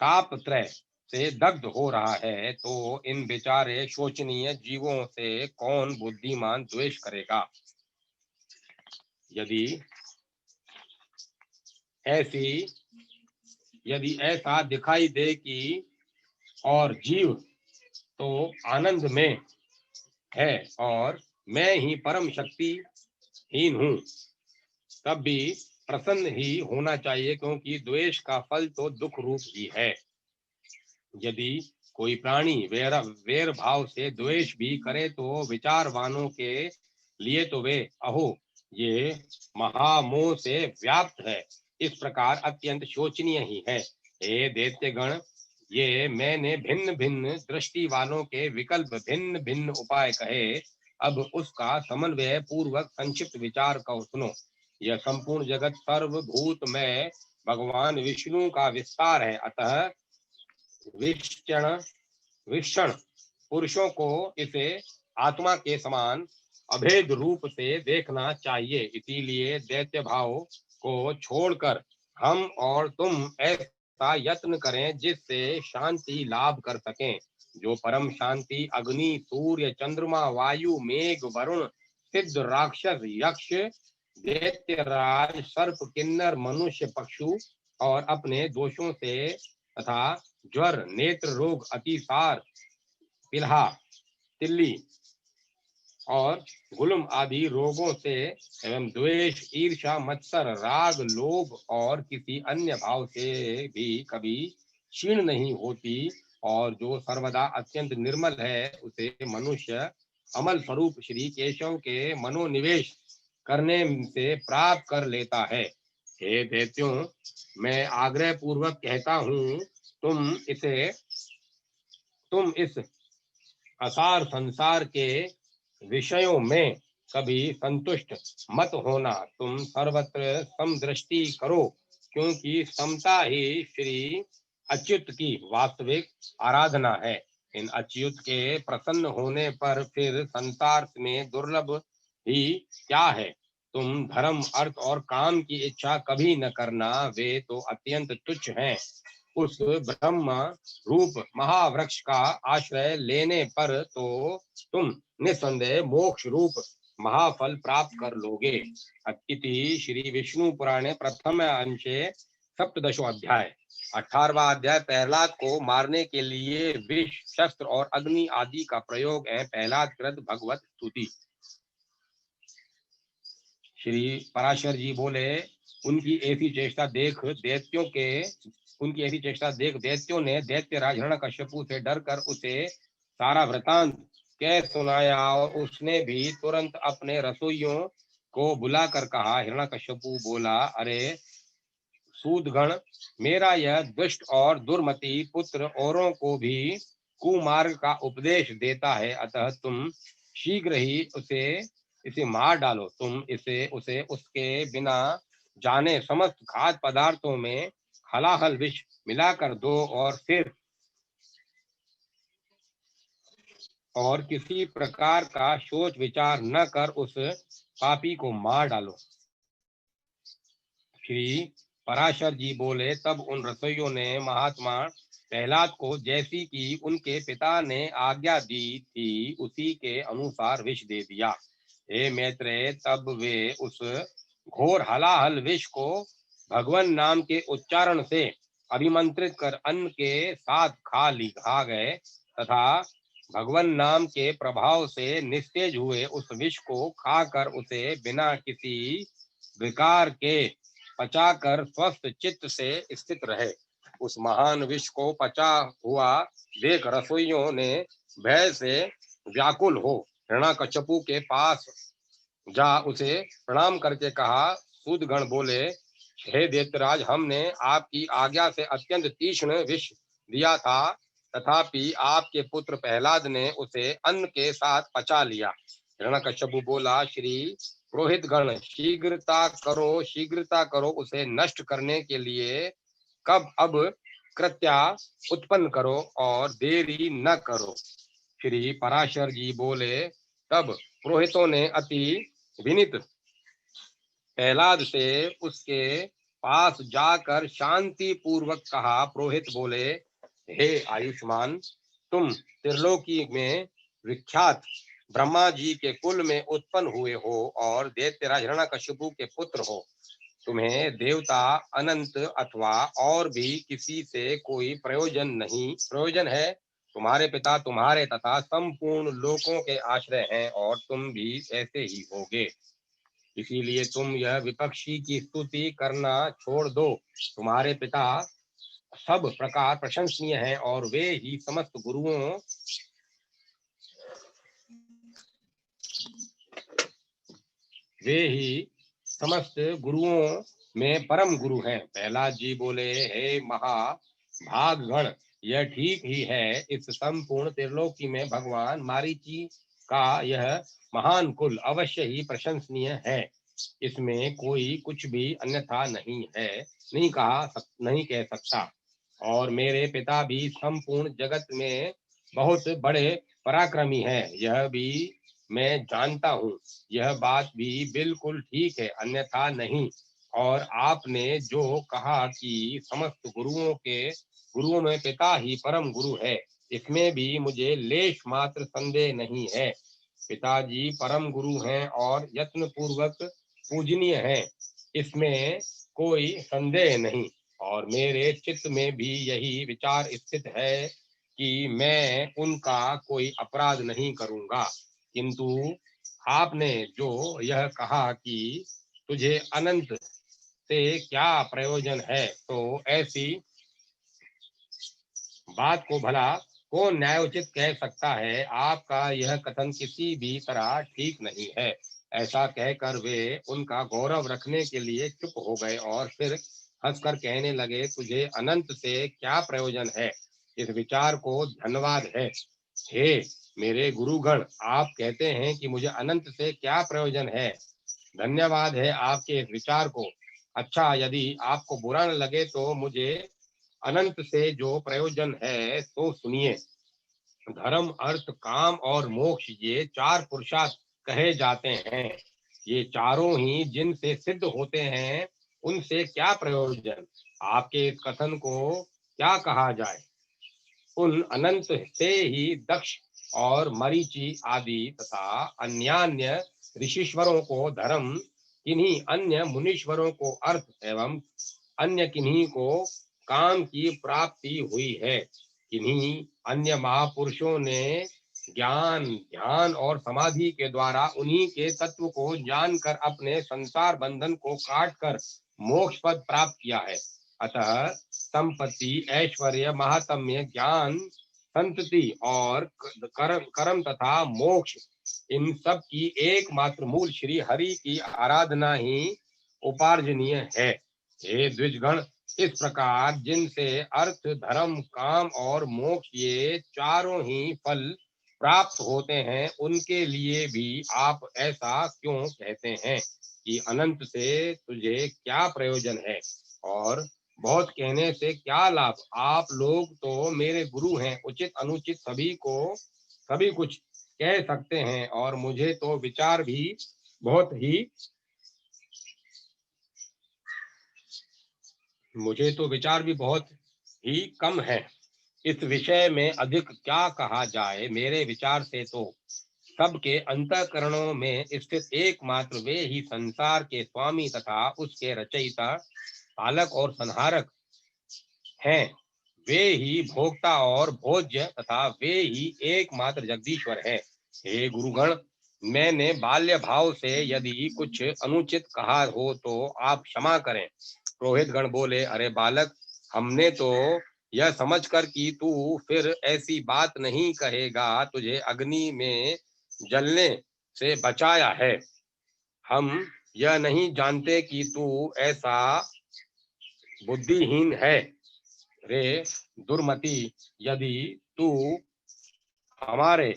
तापत्रय से दग्ध हो रहा है, तो इन बेचारे शोचनीय जीवों से कौन बुद्धिमान द्वेष करेगा। यदि ऐसा दिखाई दे कि और जीव तो आनंद में है और मैं ही परम शक्तिहीन हूँ, तब भी प्रसन्न ही होना चाहिए, क्योंकि द्वेष का फल तो दुख रूप ही है। यदि कोई प्राणी वेर भाव से द्वेष भी करे तो विचारवानों के लिए तो वे अहो ये महामोह से व्याप्त है, इस प्रकार अत्यंत शोचनीय ही है। हे दैत्यगण, ये मैंने भिन्न भिन्न दृष्टि वालों के विकल्प भिन्न भिन्न उपाय कहे, अब उसका समन्वय पूर्वक संक्षिप्त विचार का सुनो। यह संपूर्ण जगत सर्वभूत में भगवान विष्णु का विस्तार है, अतः विषण विषण पुरुषों को इसे आत्मा के समान अभेद रूप से देखना चाहिए। इसीलिए दैत्य भाव को छोड़कर हम और तुम ऐसा यत्न करें जिससे शांति लाभ कर सकें। जो परम शांति अग्नि सूर्य चंद्रमा वायु मेघ वरुण सिद्ध राक्षस यक्ष दैत्यराज सर्प किन्नर मनुष्य पक्षु और अपने दोषों से तथा ज्वर नेत्र रोग अतिसार पिल्हा तिल्ली और गुलम आदि रोगों से एवं द्वेष ईर्षा मत्सर राग लोभ और किसी अन्य भाव से भी कभी क्षीण नहीं होती, और जो सर्वदा अत्यंत निर्मल है उसे मनुष्य अमल स्वरूप श्री केशव के मनोनिवेश करने से प्राप्त कर लेता है। हे दैत्यों, मैं आग्रह पूर्वक कहता हूँ, तुम इस असार संसार के विषयों में कभी संतुष्ट मत होना। तुम सर्वत्र समदृष्टि करो, क्योंकि समता ही श्री अच्युत की वास्तविक आराधना है। इन अच्युत के प्रसन्न होने पर फिर संसार में दुर्लभ ही क्या है। तुम धर्म, अर्थ और काम की इच्छा कभी न करना, वे तो अत्यंत तुच्छ हैं। उस ब्रह्म रूप महावृक्ष का आश्रय लेने पर तो तुम निस्संदेह मोक्ष रूप महाफल प्राप्त कर लोगे। इति श्री विष्णु पुराणे प्रथम अंशे सप्तदशो अध्याय। 18वां अध्याय प्रहलाद को मारने के लिए विष, शस्त्र और अग्नि आदि का प्रयोग है। प्रहलाद कृत भगवत स्तुति। श्री पराशर जी बोले, उनकी ऐसी चेष्टा देख दैत्यों ने दैत्यराज हिरण्यकश्यपु से डरकर उसे सारा वृतांत कह सुनाया, और उसने भी तुरंत अपने रसोइयों को बुलाकर कहा। हिरण्यकश्यपु बोला, अरे सूदगण, मेरा यह दुष्ट और दुर्मति पुत्र औरों को भी कुमार्ग का उपदेश देता है, अतः तुम शीघ्र ही इसे मार डालो। तुम उसे उसके बिना जाने समस्त खाद्य पदार्थों में हलाहल विष मिलाकर दो, और किसी प्रकार का सोच विचार न कर उस पापी को मार डालो। श्री पराशर जी बोले, तब उन रसोइयों ने महात्मा प्रहलाद को जैसी कि उनके पिता ने आज्ञा दी थी उसी के अनुसार विष दे दिया। हे मैत्रेय, तब वे उस घोर हलाहल विष को भगवान नाम के उच्चारण से अभिमंत्रित कर अन्न के साथ खा गए, तथा भगवान नाम के प्रभाव से निस्तेज हुए उस विष को खाकर उसे बिना किसी विकार के पचाकर स्वस्थ चित्त से स्थित रहे। उस महान विष को पचा हुआ देख रसोइयों ने भय से व्याकुल हो हिरण्यकश्यपु के पास जा उसे प्रणाम करके कहा। सूदगण बोले, हे दैत्यराज, हमने आपकी आज्ञा से अत्यंत तीक्ष्ण विष दिया था, तथापि आपके पुत्र प्रहलाद ने उसे अन्न के साथ पचा लिया। हिरण्यकश्यपु बोला, श्री पुरोहित गण, शीघ्रता करो, उसे नष्ट करने के लिए अब कृत्या उत्पन्न करो और देरी न करो। श्री पराशर जी बोले, तब पुरोहितों ने अति विनीत प्रहलाद से उसके पास जाकर शांति पूर्वक कहा। पुरोहित बोले, हे आयुष्मान, तुम त्रिलोकी में विख्यात ब्रह्मा जी के कुल में उत्पन्न हुए हो और दैत्यराज हिरण्यकश्यपु के पुत्र हो। तुम्हें देवता, अनंत अथवा और भी किसी से कोई प्रयोजन है। तुम्हारे पिता तुम्हारे तथा संपूर्ण लोकों के आश्रय हैं, और तुम भी ऐसे ही होगे। इसीलिए तुम यह विपक्षी की स्तुति करना छोड़ दो। तुम्हारे पिता सब प्रकार प्रशंसनीय हैं, और वे ही समस्त गुरुओं में परम गुरु हैं। प्रहलाद जी बोले, हे महाभागगण, यह ठीक ही है। इस संपूर्ण त्रिलोकी में भगवान मारीची का यह महान कुल अवश्य ही प्रशंसनीय है। इसमें कोई कुछ भी अन्यथा नहीं कह सकता। और मेरे पिता भी संपूर्ण जगत में बहुत बड़े पराक्रमी हैं, यह भी मैं जानता हूँ। यह बात भी बिल्कुल ठीक है, अन्यथा नहीं। और आपने जो कहा कि समस्त गुरुओं में पिता ही परम गुरु है, इसमें भी मुझे लेश मात्र संदेह नहीं है। पिताजी परम गुरु हैं और यत्न पूर्वक पूजनीय हैं, इसमें कोई संदेह नहीं। और मेरे चित्त में भी यही विचार स्थित है कि मैं उनका कोई अपराध नहीं करूंगा। किंतु आपने जो यह कहा कि तुझे अनंत से क्या प्रयोजन है, तो ऐसी बात को भला कौन न्यायोचित कह सकता है? आपका यह कथन किसी भी तरह ठीक नहीं है। ऐसा कहकर वे उनका गौरव रखने के लिए चुप हो गए और फिर हंसकर कहने लगे, तुझे अनंत से क्या प्रयोजन है? इस विचार को धन्यवाद है। हे मेरे गुरुगण, आप कहते हैं कि मुझे अनंत से क्या प्रयोजन है। धन्यवाद है आपके इस विचार को। अच्छा, यदि आपको बुरा न लगे तो मुझे अनंत से जो प्रयोजन है तो सुनिए। धर्म, अर्थ, काम और मोक्ष, ये चार पुरुषार्थ कहे जाते हैं। ये चारों ही जिनसे सिद्ध होते हैं, उनसे क्या प्रयोजन? आपके इस कथन को क्या कहा जाए? उन अनंत से ही दक्ष और मरीचि आदि तथा अन्यान्य ऋषिश्वरों को धर्म, किन्हीं अन्य मुनीश्वरों को अर्थ एवं अन्य किन्हीं को काम की प्राप्ति हुई है। किन्हीं अन्य महापुरुषों ने ज्ञान, ध्यान और समाधि के द्वारा उन्हीं के तत्व को जानकर अपने संसार बंधन को काटकर मोक्ष पद प्राप्त किया है। अतः संपत्ति, ऐश्वर्य, महात्म्य, ज्ञान, संतति और कर्म तथा मोक्ष, इन सब की एकमात्र मूल श्री हरि की आराधना ही उपार्जनीय है। हे द्विजगण, इस प्रकार जिनसे अर्थ, धर्म, काम और मोक्ष, ये चारों ही फल प्राप्त होते हैं, उनके लिए भी आप ऐसा क्यों कहते हैं कि अनंत से तुझे क्या प्रयोजन है और बहुत कहने से क्या लाभ? आप लोग तो मेरे गुरु हैं, उचित अनुचित सभी कुछ कह सकते हैं और मुझे तो विचार भी बहुत ही कम है। इस विषय में अधिक क्या कहा जाए? मेरे विचार से तो सबके अंतःकरणों में स्थित एकमात्र वे ही संसार के स्वामी तथा उसके रचयिता, पालक और संहारक हैं। वे ही भोक्ता और भोज्य तथा वे ही एकमात्र जगदीश्वर है। हे गुरुगण, मैंने बाल्य भाव से यदि कुछ अनुचित कहा हो तो आप क्षमा करें। पुरोहित गण बोले, अरे बालक, हमने तो यह समझकर कि तू फिर ऐसी बात नहीं कहेगा, तुझे अग्नि में जलने से बचाया है। हम यह नहीं जानते कि तू ऐसा बुद्धिहीन है। रे दुर्मति, यदि तू हमारे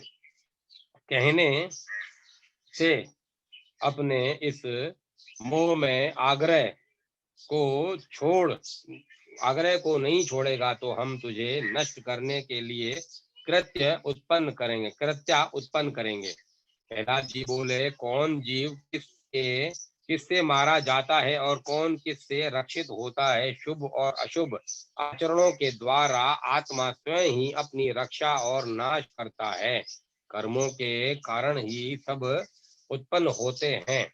कहने से अपने इस मोह में आग्रह को नहीं छोड़ेगा तो हम तुझे नष्ट करने के लिए कृत्या उत्पन्न करेंगे। प्रहलाद जी बोले, कौन जीव किससे मारा जाता है और कौन किससे रक्षित होता है? शुभ और अशुभ आचरणों के द्वारा आत्मा स्वयं ही अपनी रक्षा और नाश करता है। कर्मों के कारण ही सब उत्पन्न होते हैं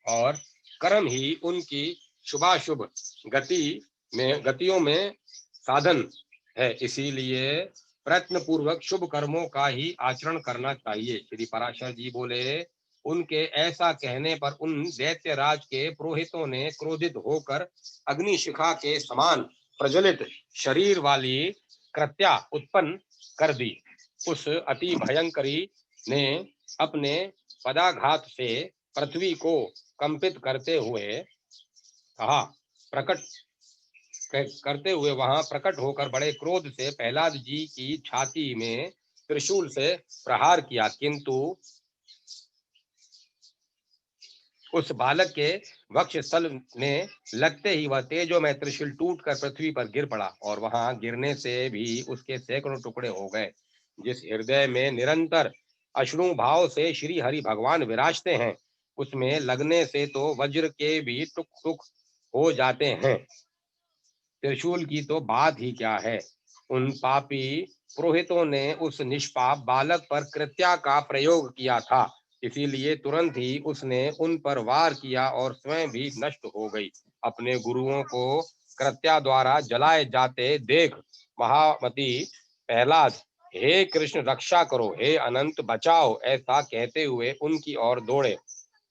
और कर्म ही उनकी शुभाशुभ गतियों में साधन है। इसीलिए प्रयत्न पूर्वक शुभ कर्मों का ही आचरण करना चाहिए। श्री पराशर जी बोले, उनके ऐसा कहने पर उन दैत्य राज के पुरोहितों ने क्रोधित होकर अग्निशिखा के समान प्रज्वलित शरीर वाली कृत्या उत्पन्न कर दी। उस अति भयंकरी ने अपने पदाघात से पृथ्वी को कंपित करते हुए वहां प्रकट होकर बड़े क्रोध से प्रहलाद जी की छाती में त्रिशूल से प्रहार किया, किंतु उस बालक के वक्षस्थल में लगते ही वह तेजो में त्रिशूल टूटकर पृथ्वी पर गिर पड़ा और वहां गिरने से भी उसके सैकड़ों टुकड़े हो गए। जिस हृदय में निरंतर अश्रु भाव से श्री हरि भगवान विराजते हैं, उसमें लगने से तो वज्र के भी टुक टुक हो जाते हैं। त्रिशूल की तो बात ही क्या है। उन पापी पुरोहितों ने उस निष्पाप बालक पर कृत्या का प्रयोग किया था, इसीलिए तुरंत ही उसने उन पर वार किया और स्वयं भी नष्ट हो गई। अपने गुरुओं को कृत्या द्वारा जलाए जाते देख महामती प्रहलाद, हे कृष्ण रक्षा करो, हे अनंत बचाओ, ऐसा कहते हुए उनकी ओर दौड़े।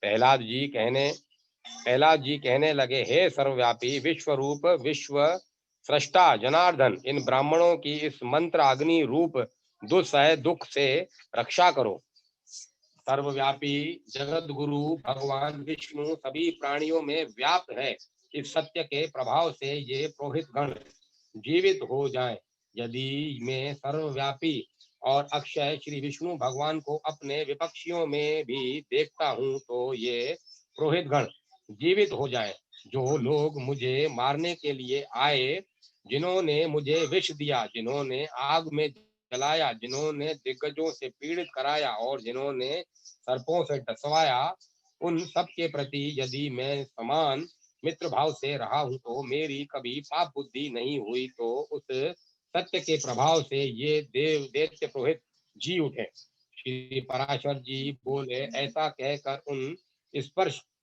प्रहलाद जी कहने लगे, हे सर्वव्यापी विश्वरूप, विश्व सृष्टा जनार्दन, इन ब्राह्मणों की इस मंत्र अग्नि रूप दुस्सह दुख से रक्षा करो। सर्वव्यापी जगत गुरु भगवान विष्णु सभी प्राणियों में व्याप्त है। इस सत्य के प्रभाव से ये पुरोहित गण जीवित हो जाएं। यदि मैं सर्वव्यापी और अक्षय श्री विष्णु भगवान को अपने विपक्षियों में भी देखता हूँ तो ये पुरोहित गण जीवित हो जाएं। जो लोग मुझे मारने के लिए आए, जिन्होंने मुझे विष दिया, जिन्होंने आग में जलाया, जिन्होंने दिग्गजों से पीड़ित कराया और जिन्होंने सर्पों से डसवाया, उन सब के प्रति यदि मैं समान मित्र भाव से रहा हूं तो मेरी कभी पाप बुद्धि नहीं हुई। तो उस सत्य के प्रभाव से ये देव दैत्य पुरोहित जी उठे। श्री पराशर जी बोले, ऐसा कहकर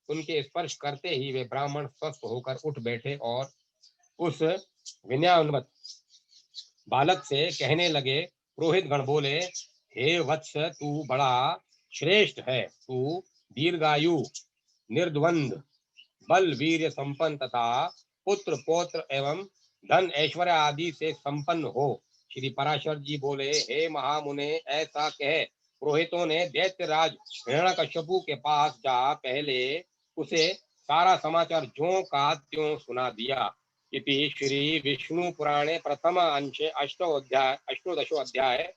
उनके स्पर्श करते ही वे ब्राह्मण स्वस्थ होकर उठ बैठे और उस विनयान्वित बालक से कहने लगे। पुरोहित गण बोले, हे वत्स, तू बड़ा श्रेष्ठ है। तू दीर्घायु, निर्द्वंद, बल वीर्य संपन्न तथा पुत्र पौत्र एवं धन ऐश्वर्य आदि से संपन्न हो। श्री पराशर जी बोले, हे महामुने, ऐसा कह पुरोहितों ने दैत्यराज हिरण्यकश्यपु के पास जा पहले उसे सारा समाचार ज्यों का त्यों सुना दिया। इति श्री विष्णु पुराणे प्रथम अंशे अष्टोदशो अध्याय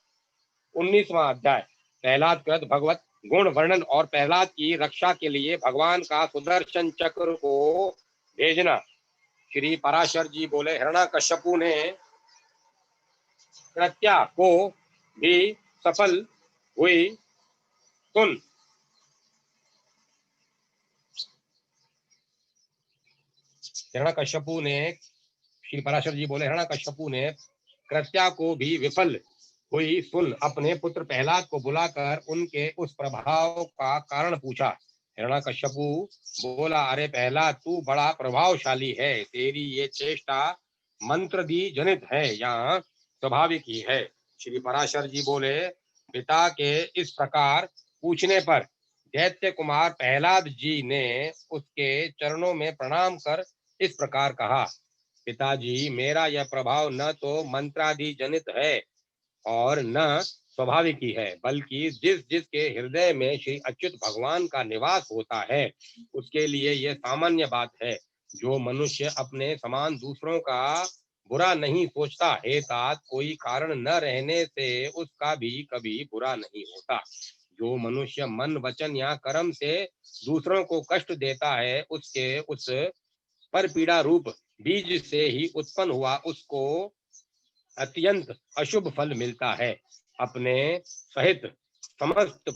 19वां अध्याय। प्रहलाद कृत भगवत गुण वर्णन और प्रहलाद की रक्षा के लिए भगवान का सुदर्शन चक्र को भेजना। श्री पराशर जी बोले, हिरण्यकश्यपु ने कृत्या को भी सफल हुई सुन। हिरण्यकश्यपु ने श्री पराशर जी बोले, हिरण्यकश्यपु ने कृत्या को भी विफल हुई सुन अपने पुत्र प्रहलाद को बुलाकर उनके उस प्रभाव का कारण पूछा। हिरण्यकश्यपु बोला, अरे प्रहलाद, तू बड़ा प्रभावशाली है। तेरी ये चेष्टा मंत्र दी जनित है या स्वाभाविक ही है। श्री पराशर जी बोले, पिता के इस प्रकार पूछने पर दैत्य कुमार प्रहलाद जी ने उसके चरणों में प्रणाम कर इस प्रकार कहा, पिताजी, मेरा यह प्रभाव न तो मंत्रादि जनित है और न स्वाभाविक ही है, बल्कि जिसके हृदय में श्री अच्युत भगवान का निवास होता है उसके लिए यह सामान्य बात है। जो मनुष्य अपने समान दूसरों का बुरा नहीं सोचता है, तात कोई कारण न रहने से उसका भी कभी बुरा नहीं होता। जो मनुष्य मन वचन या कर्म से दूसरों को कष्ट देता है, उसके उस पर पीड़ा रूप बीज से ही उत्पन्न हुआ उसको अत्यंत अशुभ फल मिलता है। अपने सहित समस्त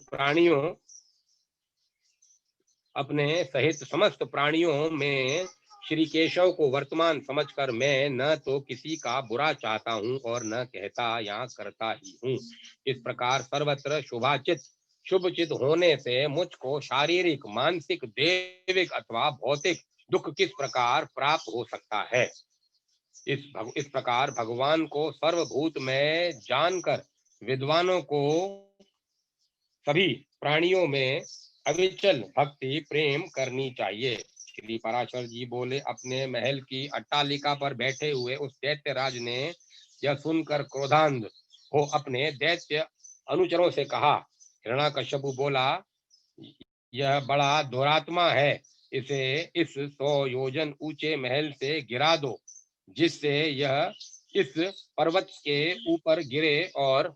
प्राणियों में श्री केशव को वर्तमान समझकर मैं न तो किसी का बुरा चाहता हूँ और न कहता या करता ही हूँ। इस प्रकार सर्वत्र शुभचित होने से मुझको शारीरिक, मानसिक, दैविक अथवा भौतिक दुख किस प्रकार प्राप्त हो सकता है। इस प्रकार भगवान को सर्वभूत में जानकर विद्वानों को सभी प्राणियों में अविचल भक्ति प्रेम करनी चाहिए। श्री पराशर जी बोले, अपने महल की अट्टालिका पर बैठे हुए उस दैत्य राज ने यह सुनकर क्रोधांध हो अपने दैत्य अनुचरों से कहा। हिरण्यकश्यपु बोला, यह बड़ा दुरात्मा है। इसे इस 100 योजन ऊंचे महल से गिरा दो, जिससे यह इस पर्वत के ऊपर गिरे और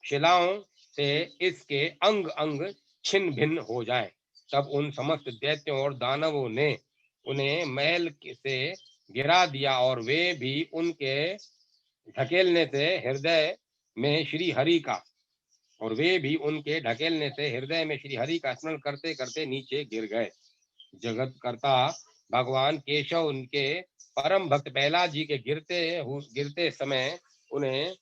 शिलाओं से इसके अंग अंग छिन्न भिन्न हो जाए। तब उन समस्त दैत्यों और दानवों ने उन्हें महल से गिरा दिया और वे भी उनके ढकेलने से हृदय में श्री हरि का स्मरण करते करते नीचे गिर गए। जगत कर्ता भगवान केशव उनके परम भक्त प्रहलाद जी के गिरते समय उन्हें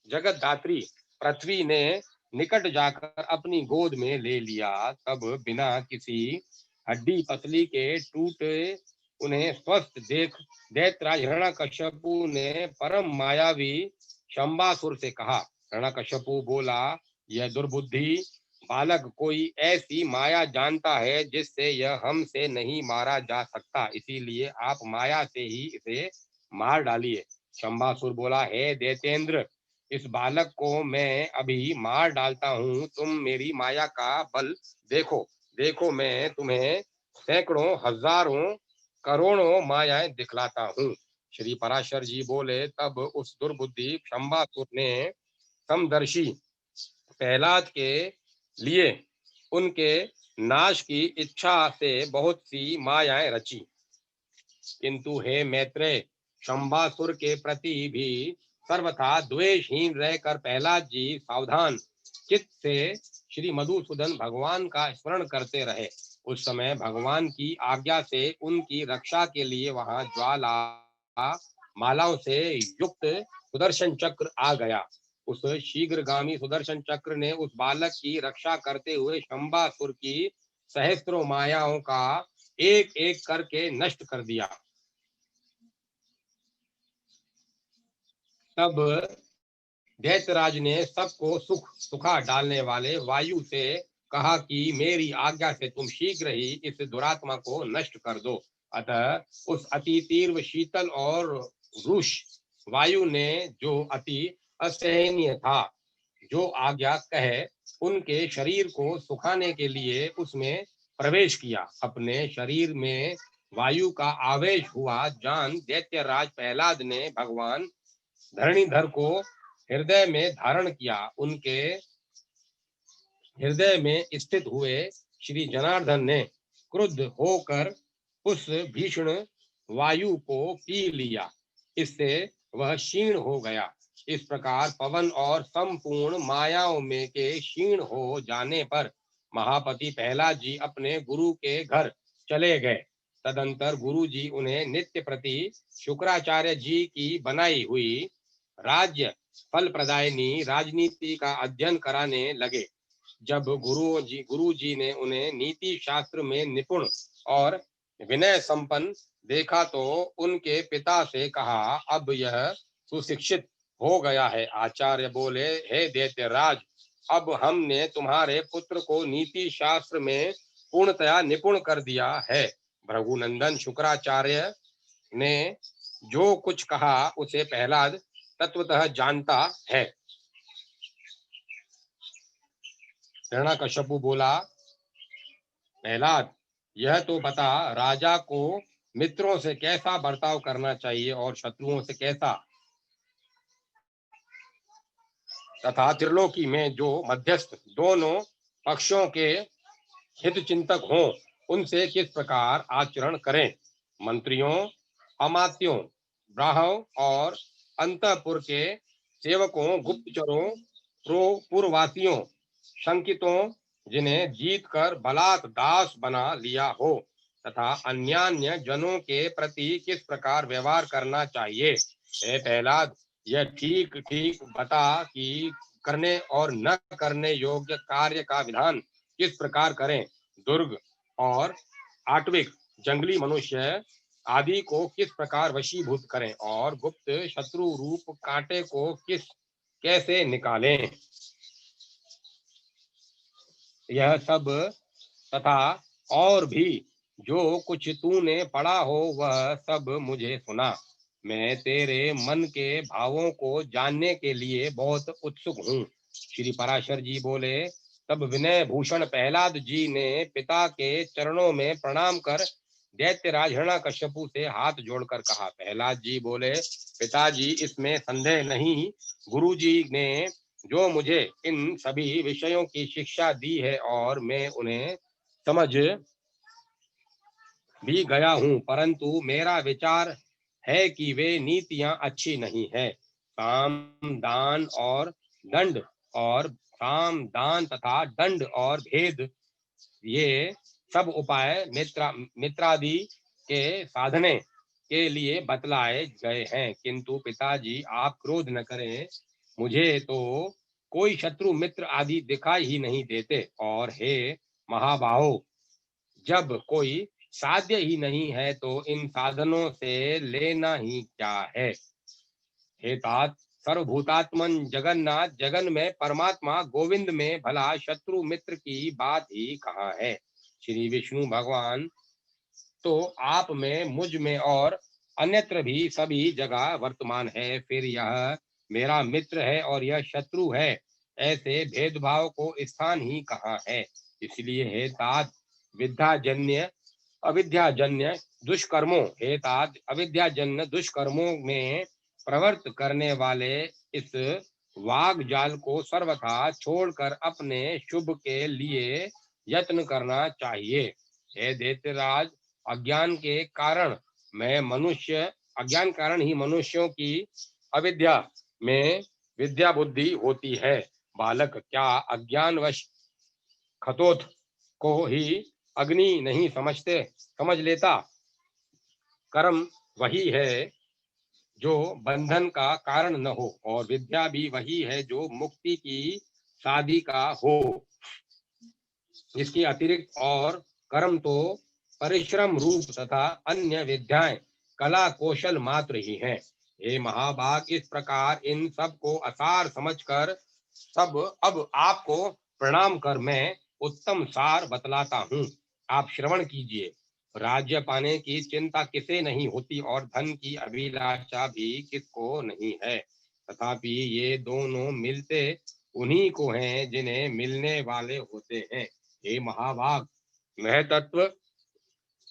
जगत दात्री पृथ्वी ने निकट जाकर अपनी गोद में ले लिया। तब बिना किसी हड्डी पसली के टूटे उन्हें स्वस्थ देख दैत्यराज हिरण्यकश्यपु ने परम मायावी शंबासुर से कहा। हिरण्यकश्यपु बोला, यह दुर्बुद्धि बालक कोई ऐसी माया जानता है जिससे यह हमसे नहीं मारा जा सकता, इसीलिए आप माया से ही इसे मार डालिए। शंबासुर बोला, हे दैत्येंद्र, इस बालक को मैं अभी मार डालता हूँ, तुम मेरी माया का बल देखो। देखो, मैं तुम्हें सैकड़ों, हजारों, करोड़ों मायाएं दिखलाता हूँ। श्री पराशर जी बोले, तब उस दुर्बुद्धि शंबासुर ने समदर्शी प्रहलाद के लिए उनके नाश की इच्छा से बहुत सी मायाएं रची। किंतु हे मैत्रेय, शंबासुर के प्रति भी सर्वथा द्वेषहीन रहकर प्रहलाद जी सावधान चित्त से श्री मधुसूदन भगवान का स्मरण करते रहे। उस समय भगवान की आज्ञा से उनकी रक्षा के लिए वहां ज्वाला मालाओं से युक्त सुदर्शन चक्र आ गया। उस शीघ्रगामी सुदर्शन चक्र ने उस बालक की रक्षा करते हुए शंबासुर की सहस्त्रों मायाओं का एक एक करके नष्ट कर दिया। तब दैत्यराज ने सबको सुखा डालने वाले वायु से कहा कि मेरी आज्ञा से तुम शीघ्र ही इस दुरात्मा को नष्ट कर दो। अतः उस अति तीव्र शीतल और रुष वायु ने, जो अति असहनीय था, जो आज्ञा कहे उनके शरीर को सुखाने के लिए उसमें प्रवेश किया। अपने शरीर में वायु का आवेश हुआ जान दैत्यराज प्रहलाद ने भगवान धरणीधर को हृदय में धारण किया। उनके हृदय में स्थित हुए श्री जनार्दन ने क्रुद्ध होकर उस भीषण वायु को पी लिया। इससे वह क्षीण हो गया। इस प्रकार पवन और संपूर्ण मायाओं में के क्षीण हो जाने पर महापति प्रहलाद जी अपने गुरु के घर चले गए। तदंतर गुरु जी उन्हें नित्य प्रति शुक्राचार्य जी की बनाई हुई राज्य फल प्रदायनी राजनीति का अध्ययन कराने लगे। जब गुरु जी ने उन्हें नीति शास्त्र में निपुण और विनय संपन्न देखा तो उनके पिता से कहा, अब यह सुशिक्षित हो गया है। आचार्य बोले, हे दैत्यराज, अब हमने तुम्हारे पुत्र को नीति शास्त्र में पूर्णतया निपुण कर दिया है। भृगुनंदन शुक्राचार्य ने जो कुछ कहा उसे प्रहलाद तत्वतः जानता है। हिरण्यकश्यपु बोला, प्रहलाद, यह तो बता, राजा को मित्रों से कैसा बर्ताव करना चाहिए और शत्रुओं से कैसा, तथा त्रिलोकी में जो मध्यस्थ दोनों पक्षों के हित चिंतक हों उनसे किस प्रकार आचरण करें। मंत्रियों, अमात्यों, ब्राह्मणों और अंतपुर के सेवकों, गुप्तचरों, पुरवासियों, शंकितों, जिन्हें जीत कर बलात् दास बना लिया हो, तथा अन्यान्य जनों के प्रति किस प्रकार व्यवहार करना चाहिए। हे प्रहलाद, यह ठीक ठीक बता कि करने और न करने योग्य कार्य का विधान किस प्रकार करें। दुर्ग और आट्विक जंगली मनुष्य आदि को किस प्रकार वशीभूत करें और गुप्त शत्रु रूप कांटे को कैसे निकालें। यह सब तथा और भी जो कुछ तूने पढ़ा हो वह सब मुझे सुना। मैं तेरे मन के भावों को जानने के लिए बहुत उत्सुक हूँ। श्री पराशर जी बोले, तब विनय भूषण प्रहलाद जी ने पिता के चरणों में प्रणाम कर दैत्यराज हिरण्यकश्यपु से हाथ जोड़कर कहा। प्रहलाद जी बोले, पिताजी, इसमें संदेह नहीं, गुरु जी ने जो मुझे इन सभी विषयों की शिक्षा दी है और मैं उन्हें समझ भी गया हूँ, परंतु मेरा विचार है कि वे नीतियां अच्छी नहीं है। काम दान और दंड और काम दान तथा दंड और भेद, ये सब उपाय मित्रादि के साधने के लिए बतलाए गए हैं। किंतु पिताजी, आप क्रोध न करें, मुझे तो कोई शत्रु मित्र आदि दिखाई ही नहीं देते। और हे महाबाहो, जब कोई साध्य ही नहीं है तो इन साधनों से लेना ही क्या है। हे तात, सर्वभूतात्मन जगन्नाथ, जगन में परमात्मा गोविंद में भला शत्रु मित्र की बात ही कहाँ है। श्री विष्णु भगवान तो आप में, मुझ में और अन्यत्र भी सभी जगह वर्तमान है। फिर यह मेरा मित्र है और यह शत्रु है, ऐसे भेदभाव को स्थान ही कहाँ है। इसलिए हे तात विद्याजन्य अविद्याजन्य दुष्कर्मों, हे तात अविद्याजन्य दुष्कर्मों में प्रवृत्त करने वाले इस वाग जाल को सर्वथा छोड़कर अपने शुभ के लिए यत्न करना चाहिए। हे दैत्यराज, अज्ञान के कारण ही मनुष्यों की अविद्या में विद्या बुद्धि होती है। बालक, क्या अज्ञानवश खतोथ को ही अग्नि नहीं समझ लेता? कर्म वही है जो बंधन का कारण न हो, और विद्या भी वही है जो मुक्ति की शादी का हो। इसके अतिरिक्त और कर्म तो परिश्रम रूप तथा अन्य विद्याएं कला कौशल मात्र ही हैं। हे महाभाग, इस प्रकार इन सब को असार समझकर सब अब आपको प्रणाम कर मैं उत्तम सार बतलाता हूँ। आप श्रवण कीजिए। राज्य पाने की चिंता किसे नहीं होती और धन की अभिलाषा भी किसको नहीं है, तथापि ये दोनों मिलते उन्हीं को हैं जिन्हें मिलने वाले होते हैं। हे महाभाग, महतत्व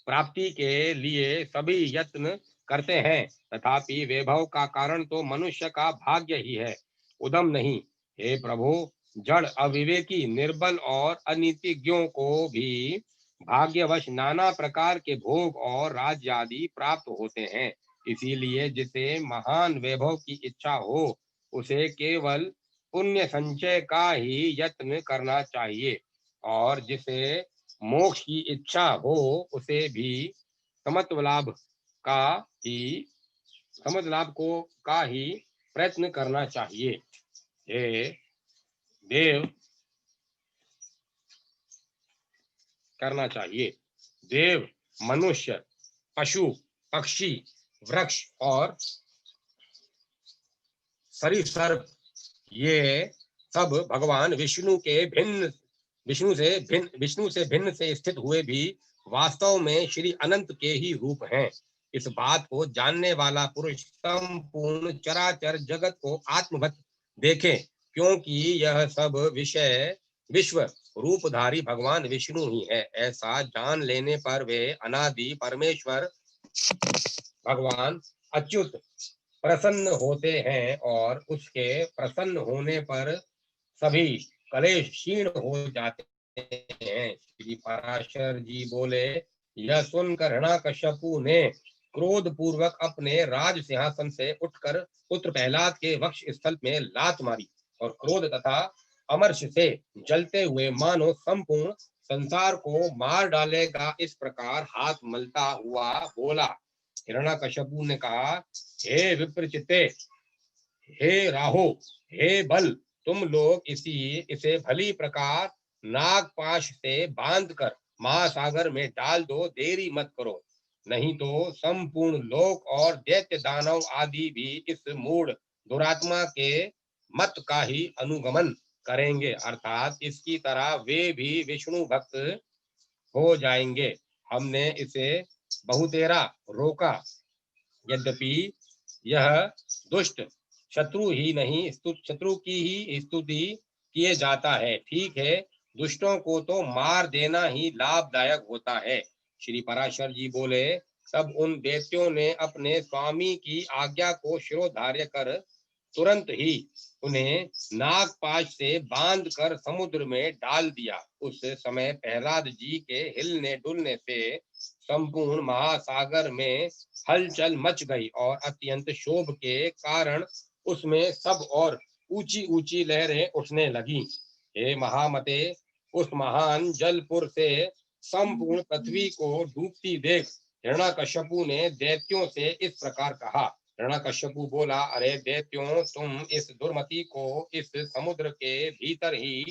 प्राप्ति के लिए सभी यत्न करते हैं, तथापि वैभव का कारण तो मनुष्य का भाग्य ही है, उद्यम नहीं। हे प्रभु, जड़ अविवेकी निर्बल और अनीतिज्ञों को भी भाग्यवश नाना प्रकार के भोग और राज्य आदि प्राप्त होते हैं। इसीलिए जिसे महान वैभव की इच्छा हो उसे केवल पुण्य संचय का ही यत्न करना चाहिए, और जिसे मोक्ष की इच्छा हो उसे भी समत्व लाभ का ही का ही प्रयत्न करना चाहिए। हे देव करना चाहिए। देव, मनुष्य, पशु, पक्षी, वृक्ष और सरीसृप, ये सब भगवान विष्णु से भिन्न से स्थित हुए भी वास्तव में श्री अनंत के ही रूप हैं। इस बात को जानने वाला पुरुष संपूर्ण चराचर जगत को आत्मवत देखे, क्योंकि यह सब विश्व रूपधारी भगवान विष्णु ही है। ऐसा जान लेने पर वे अनादि परमेश्वर भगवान अच्युत प्रसन्न होते हैं, और उसके प्रसन्न होने पर सभी कलेश क्षीण हो जाते हैं। श्री पराशर जी बोले, यह सुनकर हिरण्यकश्यपु ने क्रोध पूर्वक अपने राज सिंहासन से उठकर पुत्र प्रहलाद के वक्ष स्थल में लात मारी, और क्रोध तथा अमर्ष से जलते हुए मानो संपूर्ण संसार को मार डालेगा इस प्रकार हाथ मलता हुआ बोला। हिरण्यकश्यपु ने कहा, हे विप्रचिते, हे राहो, हे बल, तुम लोग इसे भली प्रकार नागपाश से बांधकर महासागर में डाल दो, देरी मत करो, नहीं तो संपूर्ण लोक और दैत्य दानव आदि भी इस मूढ़ दुरात्मा के मत का ही अनुगमन करेंगे, अर्थात इसकी तरह वे भी विष्णु भक्त हो जाएंगे। हमने इसे बहुतेरा रोका, यद्यपि यह दुष्ट शत्रु की ही स्तुति किए जाता है। ठीक है, दुष्टों को तो मार देना ही लाभदायक होता है। श्री पराशर जी बोले, तब उन दैत्यों ने अपने स्वामी की आज्ञा को शिरोधार्य कर तुरंत ही उन्हें नागपाश से बांधकर समुद्र में डाल दिया। उस समय प्रहलाद जी के हिलने डुलने से संपूर्ण महासागर में हलचल मच गई, और अत्यंत शोभ के कारण उसमें सब और ऊंची ऊंची लहरें उठने लगी। हे महामते, उस महान जलपुर से संपूर्ण पृथ्वी को डूबती देख हिरण्यकश्यपु ने दैत्यों से इस प्रकार कहा। हिरण्यकश्यपु बोला, अरे दैत्यों, तुम इस दुर्मति को इस समुद्र के भीतर ही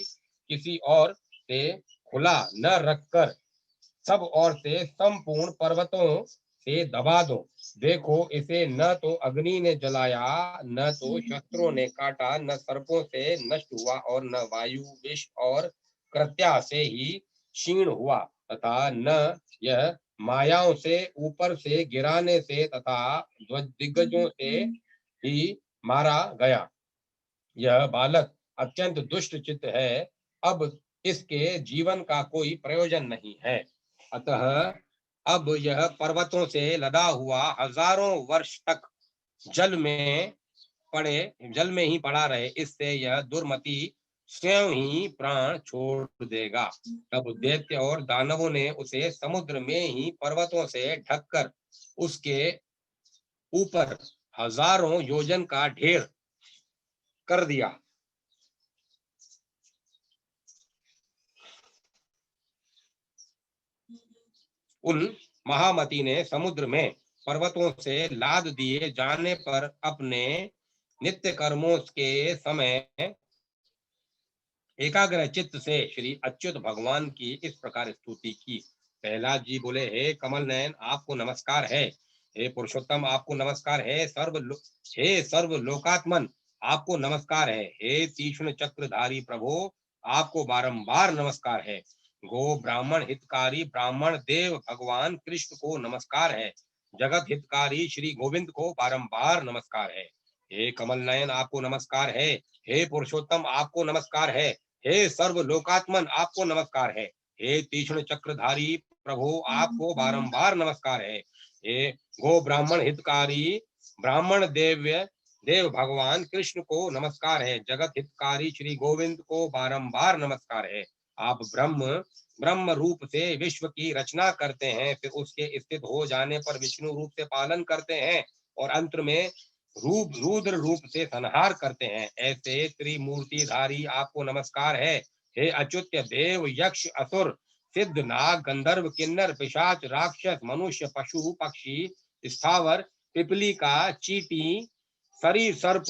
किसी और से खुला न रखकर सब ओर से संपूर्ण पर्वतों से दबा दो। देखो इसे न तो अग्नि ने जलाया, न तो शस्त्रों ने काटा, न सर्पों से नष्ट हुआ, और न वायु विष और कृत्या से ही क्षीण हुआ, तथा न यह मायाओं से ऊपर से गिराने से तथा दिग्गजों से ही मारा गया। यह बालक अत्यंत दुष्ट चित्त है, अब इसके जीवन का कोई प्रयोजन नहीं है। अतः अब यह पर्वतों से लदा हुआ हजारों वर्ष तक जल में पड़े जल में ही पड़ा रहे, इससे यह दुर्मति स्वयं ही प्राण छोड़ देगा। तब दैत्य और दानवों ने उसे समुद्र में ही पर्वतों से ढककर उसके ऊपर हजारों योजन का ढेर कर दिया। उन महामती ने समुद्र में पर्वतों से लाद दिए जाने पर अपने नित्य कर्मों के समय एकाग्र चित्त से श्री अच्युत भगवान की इस प्रकार स्तुति की। प्रहलाद जी बोले, हे कमल नयन आपको नमस्कार है, हे पुरुषोत्तम आपको नमस्कार है, हे सर्व लोकात्मन आपको नमस्कार है, हे तीक्ष्ण चक्रधारी प्रभो आपको बारंबार नमस्कार है, गो ब्राह्मण हितकारी ब्राह्मण देव भगवान कृष्ण को नमस्कार है, जगत हितकारी श्री गोविंद को बारंबार नमस्कार है, हे कमल नयन आपको नमस्कार है, हे पुरुषोत्तम आपको नमस्कार है, हे सर्व लोकात्मन आपको नमस्कार है, हे तीक्ष्ण चक्रधारी प्रभु आपको बारंबार नमस्कार है, हे गो ब्राह्मण हितकारी ब्राह्मण देव भगवान कृष्ण को नमस्कार है, जगत हितकारी श्री गोविंद को बारंबार नमस्कार है। आप ब्रह्म रूप से विश्व की रचना करते हैं, फिर उसके स्थित हो जाने पर विष्णु रूप से पालन करते हैं, और अंत में रुद्र रूप से संहार करते हैं। ऐसे त्रिमूर्तिधारी आपको नमस्कार है। हे अच्युत देव यक्ष असुर सिद्ध नाग गंधर्व किन्नर पिशाच राक्षस मनुष्य पशु पक्षी स्थावर पिपलिका चीटी शरीर सर्प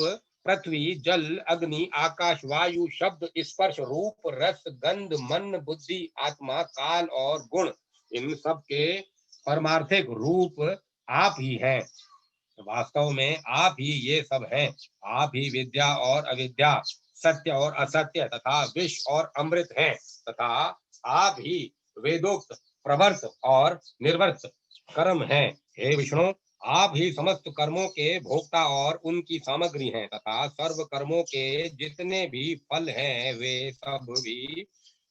पृथ्वी जल अग्नि आकाश वायु शब्द स्पर्श रूप रस गंध मन बुद्धि आत्मा काल और गुण, इन सब के परमार्थिक रूप आप ही हैं। वास्तव में आप ही ये सब हैं। आप ही विद्या और अविद्या सत्य और असत्य तथा विष और अमृत हैं, तथा आप ही वेदोक्त प्रवर्त और निर्वर्त कर्म हैं। हे विष्णु आप ही समस्त कर्मों के भोक्ता और उनकी सामग्री हैं, तथा सर्व कर्मों के जितने भी फल हैं वे सब भी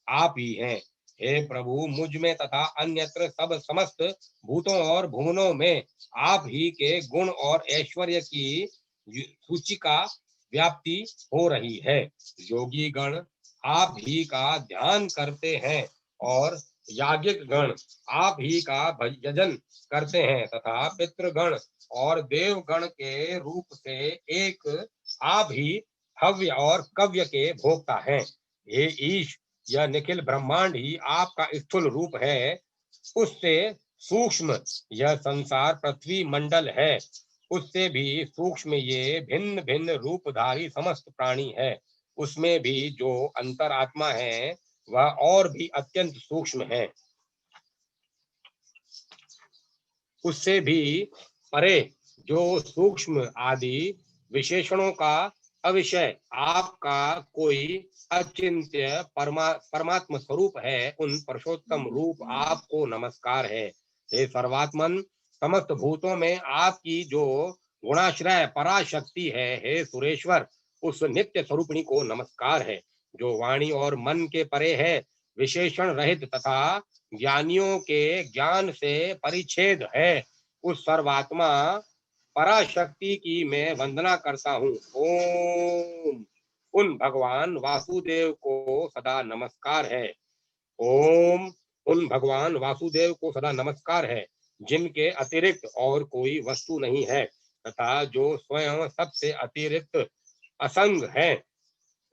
आप ही हैं। हे प्रभु मुझ में तथा अन्यत्र सब समस्त भूतों और भुवनों में आप ही के गुण और ऐश्वर्य की सूची का व्याप्ति हो रही है। योगी गण आप ही का ध्यान करते हैं, और याज्ञिक गण आप ही का भजन करते हैं, तथा पितृगण और देवगण के रूप से एक आप ही हव्य और कव्य के भोक्ता हैं। हे ईश यह निखिल ब्रह्मांड ही आपका स्थूल रूप है, उससे सूक्ष्म यह संसार पृथ्वी मंडल है, उससे भी सूक्ष्म ये भिन्न भिन्न रूपधारी समस्त प्राणी है, उसमें भी जो अंतरात्मा है वह और भी अत्यंत सूक्ष्म है, उससे भी परे जो सूक्ष्म आदि विशेषणों का अविषय आपका कोई अचिंत्य परमात्म स्वरूप है, उन पुरुषोत्तम रूप आपको नमस्कार है। हे सर्वात्मन समस्त भूतों में आपकी जो गुणाश्रय पराशक्ति है, हे सुरेश्वर उस नित्य स्वरूपिणी को नमस्कार है, जो वाणी और मन के परे है, विशेषण रहित तथा ज्ञानियों के ज्ञान से परिच्छेद है, उस सर्वात्मा पराशक्ति की मैं वंदना करता हूँ। ओम उन भगवान वासुदेव को सदा नमस्कार है। ओम उन भगवान वासुदेव को सदा नमस्कार है, जिनके अतिरिक्त और कोई वस्तु नहीं है, तथा जो स्वयं सबसे अतिरिक्त असंग है,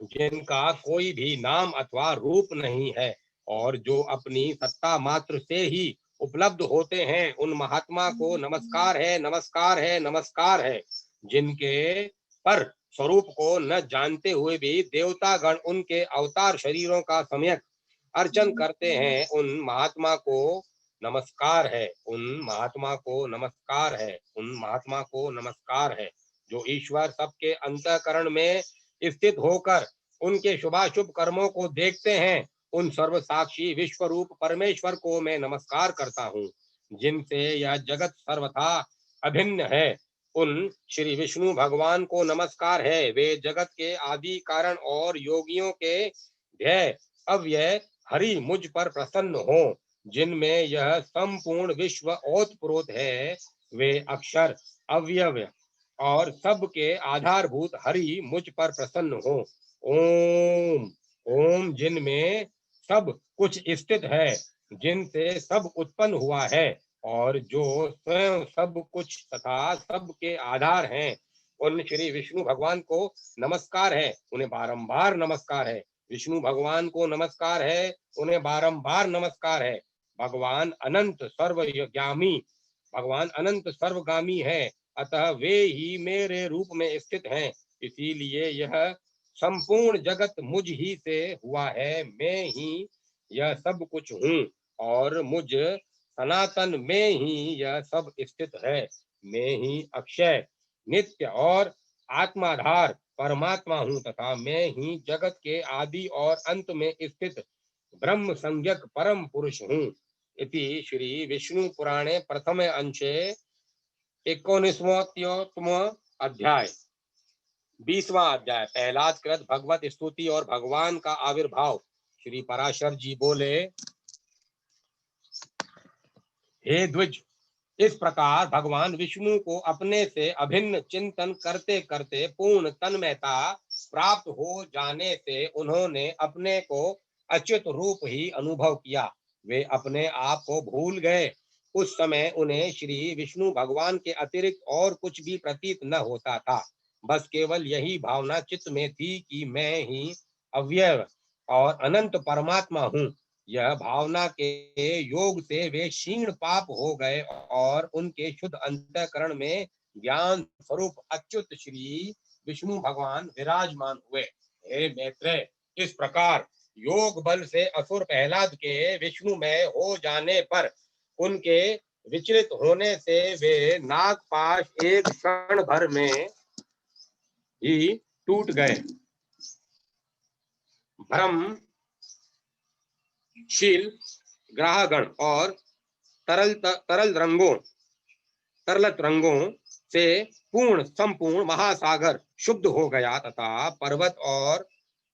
जिनका कोई भी नाम अथवा रूप नहीं है, और जो अपनी सत्ता मात्र से ही उपलब्ध होते हैं, उन महात्मा को नमस्कार है, नमस्कार है, नमस्कार है, जिनके पर स्वरूप को न जानते हुए भी देवता गण उनके अवतार शरीरों का सम्यक अर्चन करते हैं, उन महात्मा को नमस्कार है, उन महात्मा को नमस्कार है, उन महात्मा को नमस्कार है जो ईश्वर सबके अंतःकरण में स्थित होकर उनके शुभाशुभ कर्मों को देखते हैं। उन सर्व साक्षी विश्व रूप परमेश्वर को मैं नमस्कार करता हूँ, जिनसे यह जगत सर्वथा अभिन्न है। उन श्री विष्णु भगवान को नमस्कार है, वे जगत के आदि कारण और योगियों के ध्येय अव्यय हरि मुझ पर प्रसन्न हो, जिनमें यह संपूर्ण विश्व ओतप्रोत है। वे अक्षर अवयव और सबके आधारभूत हरि मुझ पर प्रसन्न हो। ओम ओम जिनमें सब कुछ स्थित है, जिनसे सब उत्पन्न हुआ है और जो स्वयं सब कुछ तथा सबके आधार हैं, उन श्री विष्णु भगवान को नमस्कार है, उन्हें बारंबार नमस्कार है। विष्णु भगवान को नमस्कार है, उन्हें बारंबार नमस्कार है। भगवान अनंत सर्वज्ञामी, भगवान अनंत सर्वगामी है, अतः वे ही मेरे रूप में स्थित हैं। इसीलिए यह संपूर्ण जगत मुझ ही से हुआ है, मैं ही यह सब कुछ हूँ और मुझ सनातन में ही यह सब स्थित है। मैं ही अक्षय नित्य और आत्माधार परमात्मा हूँ तथा मैं ही जगत के आदि और अंत में स्थित ब्रह्म संज्ञक परम पुरुष हूँ। इति श्री विष्णु पुराणे प्रथम अंशे 19वां अध्याय 20वां अध्याय प्रहलाद कृत भगवत स्तुति और भगवान का आविर्भाव। श्री पराशर जी बोले, हे द्विज, इस प्रकार भगवान विष्णु को अपने से अभिन्न चिंतन करते करते पूर्ण तन्मयता प्राप्त हो जाने से उन्होंने अपने को अच्युत रूप ही अनुभव किया। वे अपने आप को भूल गए। उस समय उन्हें श्री विष्णु भगवान के अतिरिक्त और कुछ भी प्रतीत न होता था। बस केवल यही भावना चित्त में थी कि मैं ही अव्यय और अनंत परमात्मा हूँ। यह भावना के योग से वे क्षीण पाप हो गए और उनके शुद्ध अंतःकरण में ज्ञान स्वरूप अच्युत श्री विष्णु भगवान विराजमान हुए। हे मैत्रेय, इस प्रकार योग बल से असुर प्रहलाद के विष्णुमय हो जाने पर उनके विचलित होने से वे नागपाश एक क्षण भर में ही टूट गए। ब्रह्मशील ग्राहगण और तरलत रंगों से पूर्ण संपूर्ण महासागर शुद्ध हो गया तथा पर्वत और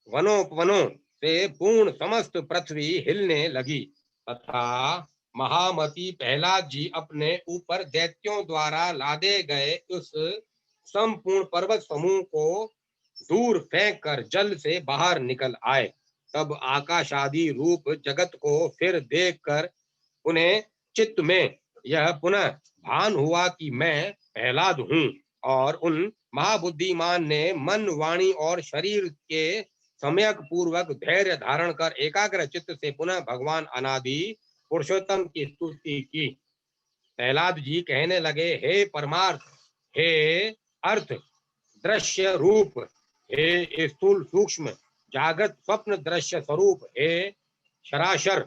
वनोपवनों से पूर्ण समस्त पृथ्वी हिलने लगी तथा महामती प्रहलाद जी अपने ऊपर दैत्यों द्वारा लादे गए उस संपूर्ण पर्वत समूह को दूर फेंक कर जल से बाहर निकल आए। तब आकाशादि रूप जगत को फिर देखकर उन्हें चित्त में यह पुनः भान हुआ कि मैं प्रहलाद हूँ और उन महाबुद्धिमान ने मन वाणी और शरीर के सम्यक पूर्वक धैर्य धारण कर एकाग्र चित्त से पुनः भगवान अनादि पुरुषोत्तम की स्तुति की। प्रहलाद जी कहने लगे, हे परमार्थ, हे अर्थ दृश्य रूप, हे स्थूल सूक्ष्म जागृत स्वप्न दृश्य स्वरूप, हे शराशर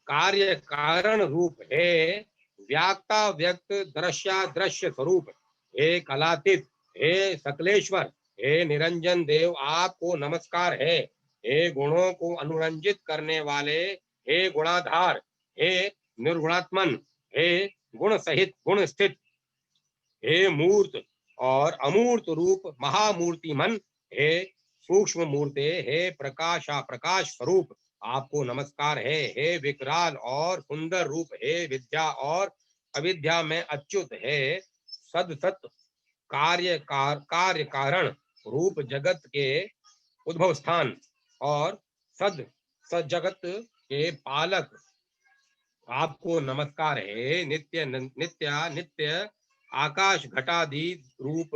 कार्य कारण रूप, हे व्याक्ता व्यक्त दृश्य स्वरूप, हे कलातीत, हे सकलेश्वर, हे निरंजन देव, आपको नमस्कार है। हे गुणों को अनुरंजित करने वाले, हे गुणाधार, हे निर्गुणात्मन, हे गुण सहित गुण स्थित, हे मूर्त और अमूर्त रूप महामूर्ति मन, हे सूक्ष्म मूर्ते, हे प्रकाशा प्रकाश स्वरूप, आपको नमस्कार है। हे विकराल और सुंदर रूप, हे विद्या और अविद्या में अच्युत, है सद सत कार्य कारण रूप जगत के उद्भव स्थान और सद जगत के पालक, आपको नमस्कार है। नित्य आकाश घटादि रूप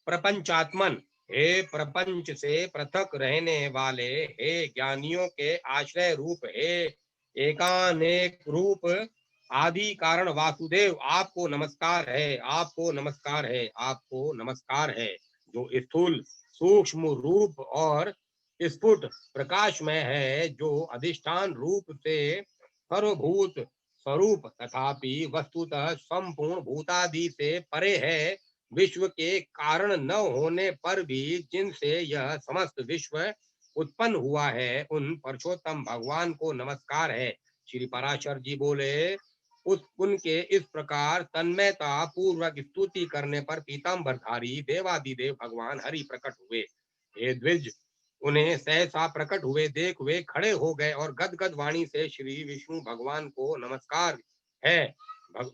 प्रपंचात्मन, हे प्रपंच से पृथक रहने वाले, हे ज्ञानियों के आश्रय रूप, हे एकानेक रूप आदि कारण वासुदेव, आपको नमस्कार है, आपको नमस्कार है, आपको नमस्कार है। जो स्थूल सूक्ष्म रूप और स्फुट प्रकाश में है, जो अधिष्ठान रूप से सर्वभूत स्वरूप तथापि वस्तुतः संपूर्ण भूतादि से परे है। विश्व के कारण न होने पर भी जिनसे यह समस्त विश्व उत्पन्न हुआ है, उन परशोत्तम भगवान को नमस्कार है। श्री पराशर जी बोले, उस उनके इस प्रकार तन्मयता पूर्वक स्तुति करने पर पीताम्बरधारी देवादिदेव भगवान हरि प्रकट हुए। हे द्विज, उन्हें सहसा प्रकट हुए देख वे खड़े हो गए और गदगद वाणी से श्री विष्णु भगवान को नमस्कार है,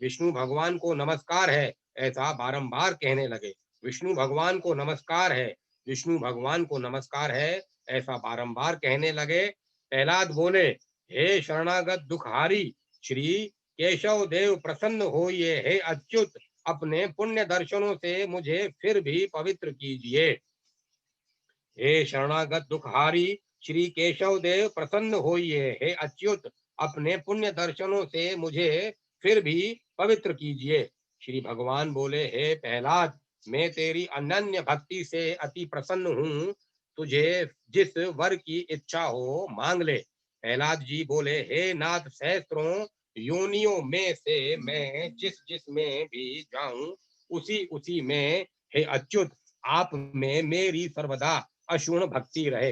विष्णु भगवान को नमस्कार है, ऐसा बारंबार कहने लगे। विष्णु भगवान को नमस्कार है, विष्णु भगवान को नमस्कार है, ऐसा बारंबार कहने लगे। प्रहलाद बोले, हे शरणागत दुखहारी श्री केशव देव प्रसन्न होइए। हे अच्युत, अपने पुण्य दर्शनों से मुझे फिर भी पवित्र कीजिए। हे शरणागत दुखहारी श्री केशव देव प्रसन्न होइए। हे अच्युत, अपने पुण्य दर्शनों से मुझे फिर भी पवित्र कीजिए। श्री भगवान बोले, हे प्रहलाद, मैं तेरी अनन्य भक्ति से अति प्रसन्न हूँ। तुझे जिस वर की इच्छा हो मांग ले। प्रहलाद जी बोले, हे नाथ, सहस्त्रों योनियों में से मैं जिस जिस में भी जाऊं उसी उसी में हे अच्युत आप में मेरी सर्वदा अशूर्ण भक्ति रहे।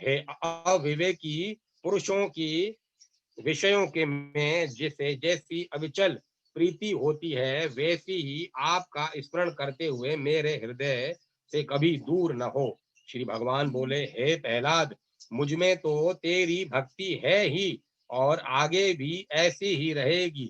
हे अविवेकी पुरुषों की विषयों के में जिसे जैसी अविचल प्रीति होती है, वैसी ही आपका स्मरण करते हुए मेरे हृदय से कभी दूर न हो। श्री भगवान बोले, हे प्रहलाद, मुझ में तो तेरी भक्ति है ही और आगे भी ऐसी ही रहेगी,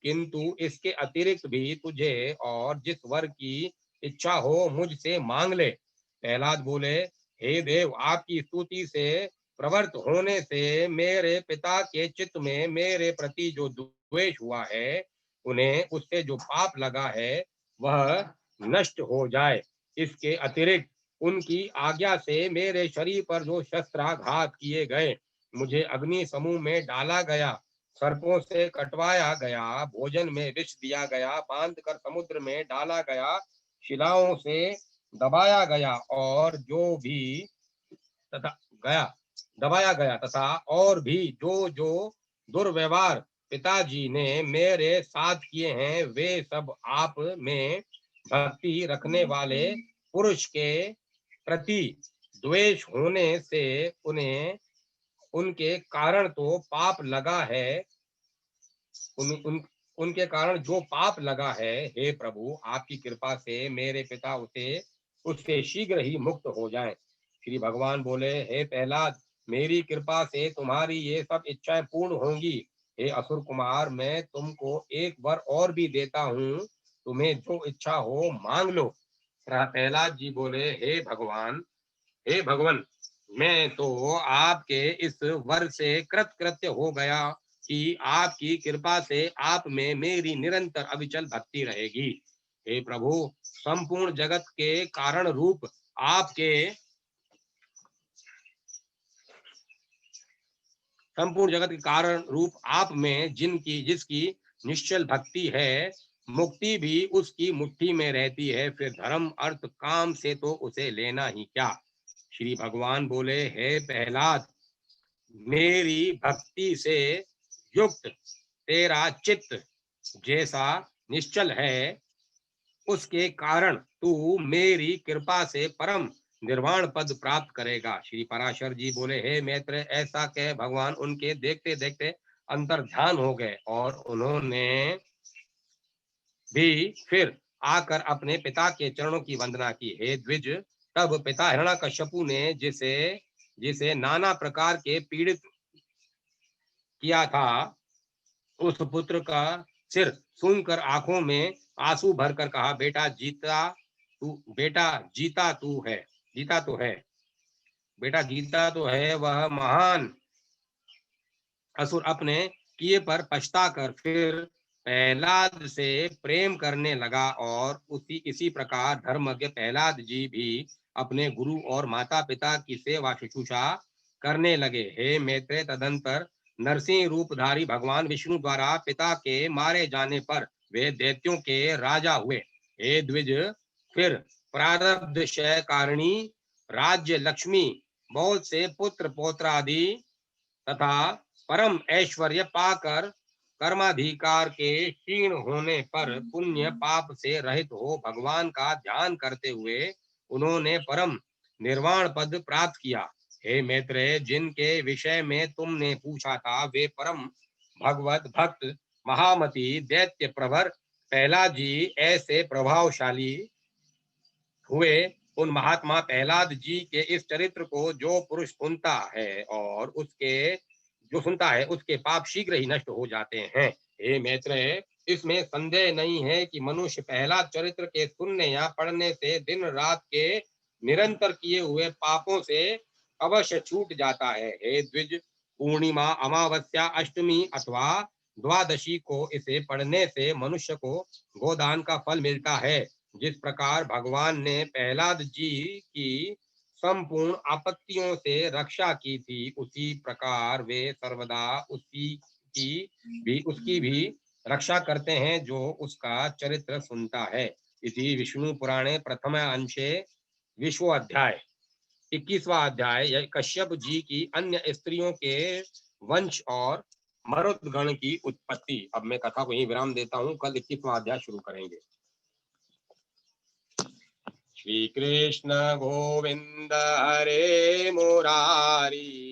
किंतु इसके अतिरिक्त भी तुझे और जिस वर की इच्छा हो मुझसे मांग ले। प्रहलाद बोले, हे देव, आपकी स्तुति से प्रवृत्त होने से मेरे पिता के चित्त में मेरे प्रति जो द्वेष हुआ है, उन्हें उससे जो पाप लगा है वह नष्ट हो जाए। इसके अतिरिक्त उनकी आज्ञा से मेरे शरीर पर जो शस्त्राघात किए गए, मुझे अग्नि समूह में डाला गया, सर्पों से कटवाया गया, भोजन में विष दिया गया, बांध कर समुद्र में डाला गया, शिलाओं से दबाया गया और जो भी तथा गया दबाया गया तथा और भी जो जो दुर्व्यवहार पिताजी ने मेरे साथ किए हैं, वे सब आप में भक्ति रखने वाले पुरुष के प्रति द्वेष होने से उन्हें उनके कारण तो पाप लगा है, उनके कारण जो पाप लगा है, हे प्रभु, आपकी कृपा से मेरे पिता उससे शीघ्र ही मुक्त हो जाएं। श्री भगवान बोले, हे प्रहलाद, मेरी कृपा से तुम्हारी ये सब इच्छाएं पूर्ण होंगी। हे असुर कुमार, मैं तुमको एक वर और भी देता हूँ, तुम्हें जो इच्छा हो मांग लो। प्रहलाद जी बोले, हे भगवान, मैं तो आपके इस वर से कृतकृत्य हो गया कि आपकी कृपा से आप में मेरी निरंतर अविचल भक्ति रहेगी। हे प्रभु, संपूर्ण जगत के कारण रूप आपके संपूर्ण जगत के कारण रूप आप में जिसकी निश्चल भक्ति है, मुक्ति भी उसकी मुट्ठी में रहती है। फिर धर्म अर्थ काम से तो उसे लेना ही क्या। श्री भगवान बोले, हे प्रहलाद, मेरी भक्ति से युक्त तेरा चित्त जैसा निश्चल है, उसके कारण तू मेरी कृपा से परम निर्वाण पद प्राप्त करेगा। श्री पराशर जी बोले, हे मैत्र, ऐसा कह भगवान उनके देखते देखते अंतर ध्यान हो गए और उन्होंने भी फिर आकर अपने पिता के चरणों की वंदना की। हे द्विज, तब पिता हिरण्यकश्यपु ने जिसे जिसे नाना प्रकार के पीड़ित किया था, उस पुत्र का सिर सूंघकर आंखों में आंसू भरकर कहा, बेटा जीता तू है, जीता तो है, बेटा जीता तो है। वह महान असुर अपने किए पर पछताकर फिर प्रहलाद से प्रेम करने लगा और इसी प्रकार धर्मज्ञ प्रहलाद जी भी अपने गुरु और माता पिता की सेवा शुश्रूषा करने लगे। हे मैत्रेय, तदंतर नरसिंह रूपधारी भगवान विष्णु द्वारा पिता के मारे जाने पर वे दैत्यों के राजा हुए। हे द्विज, फिर प्रारब्ध क्षय कारिणी राज्य लक्ष्मी, बहुत से पुत्र पौत्रादि तथा परम ऐश्वर्य पाकर कर्माधिकार के क्षीण होने पर पुण्य पाप से रहित हो भगवान का ध्यान करते हुए उन्होंने परम निर्वाण पद प्राप्त किया। हे मैत्रेय, जिनके विषय में तुमने पूछा था वे परम भगवत भक्त महामती दैत्य प्रवर प्रहलाद जी ऐसे प्रभावशाली हुए। उन महात्मा प्रहलाद जी के इस चरित्र को जो पुरुष सुनता है और उसके पाप शीघ्र ही नष्ट हो जाते हैं। हे मैत्रेय, इसमें संदेह नहीं है कि मनुष्य प्रहलाद चरित्र के सुनने या पढ़ने से दिन रात के निरंतर किए हुए पापों से अवश्य छूट जाता है। हे द्विज, पूर्णिमा, अमावस्या, अष्टमी अथवा द्वादशी को इसे पढ़ने से मनुष्य को गोदान का फल मिलता है। जिस प्रकार भगवान ने प्रहलाद जी की संपूर्ण आपत्तियों से रक्षा की थी, उसी प्रकार वे सर्वदा उसकी भी रक्षा करते हैं जो उसका चरित्र सुनता है। इसी विष्णु पुराणे प्रथम अंशे विश्व अध्याय 21वां अध्याय कश्यप जी की अन्य स्त्रियों के वंश और मरुदगण की उत्पत्ति। अब मैं कथा को यहीं विराम देता हूँ, कल 21वां अध्याय शुरू करेंगे। श्री कृष्ण गोविंद हरे मुरारी।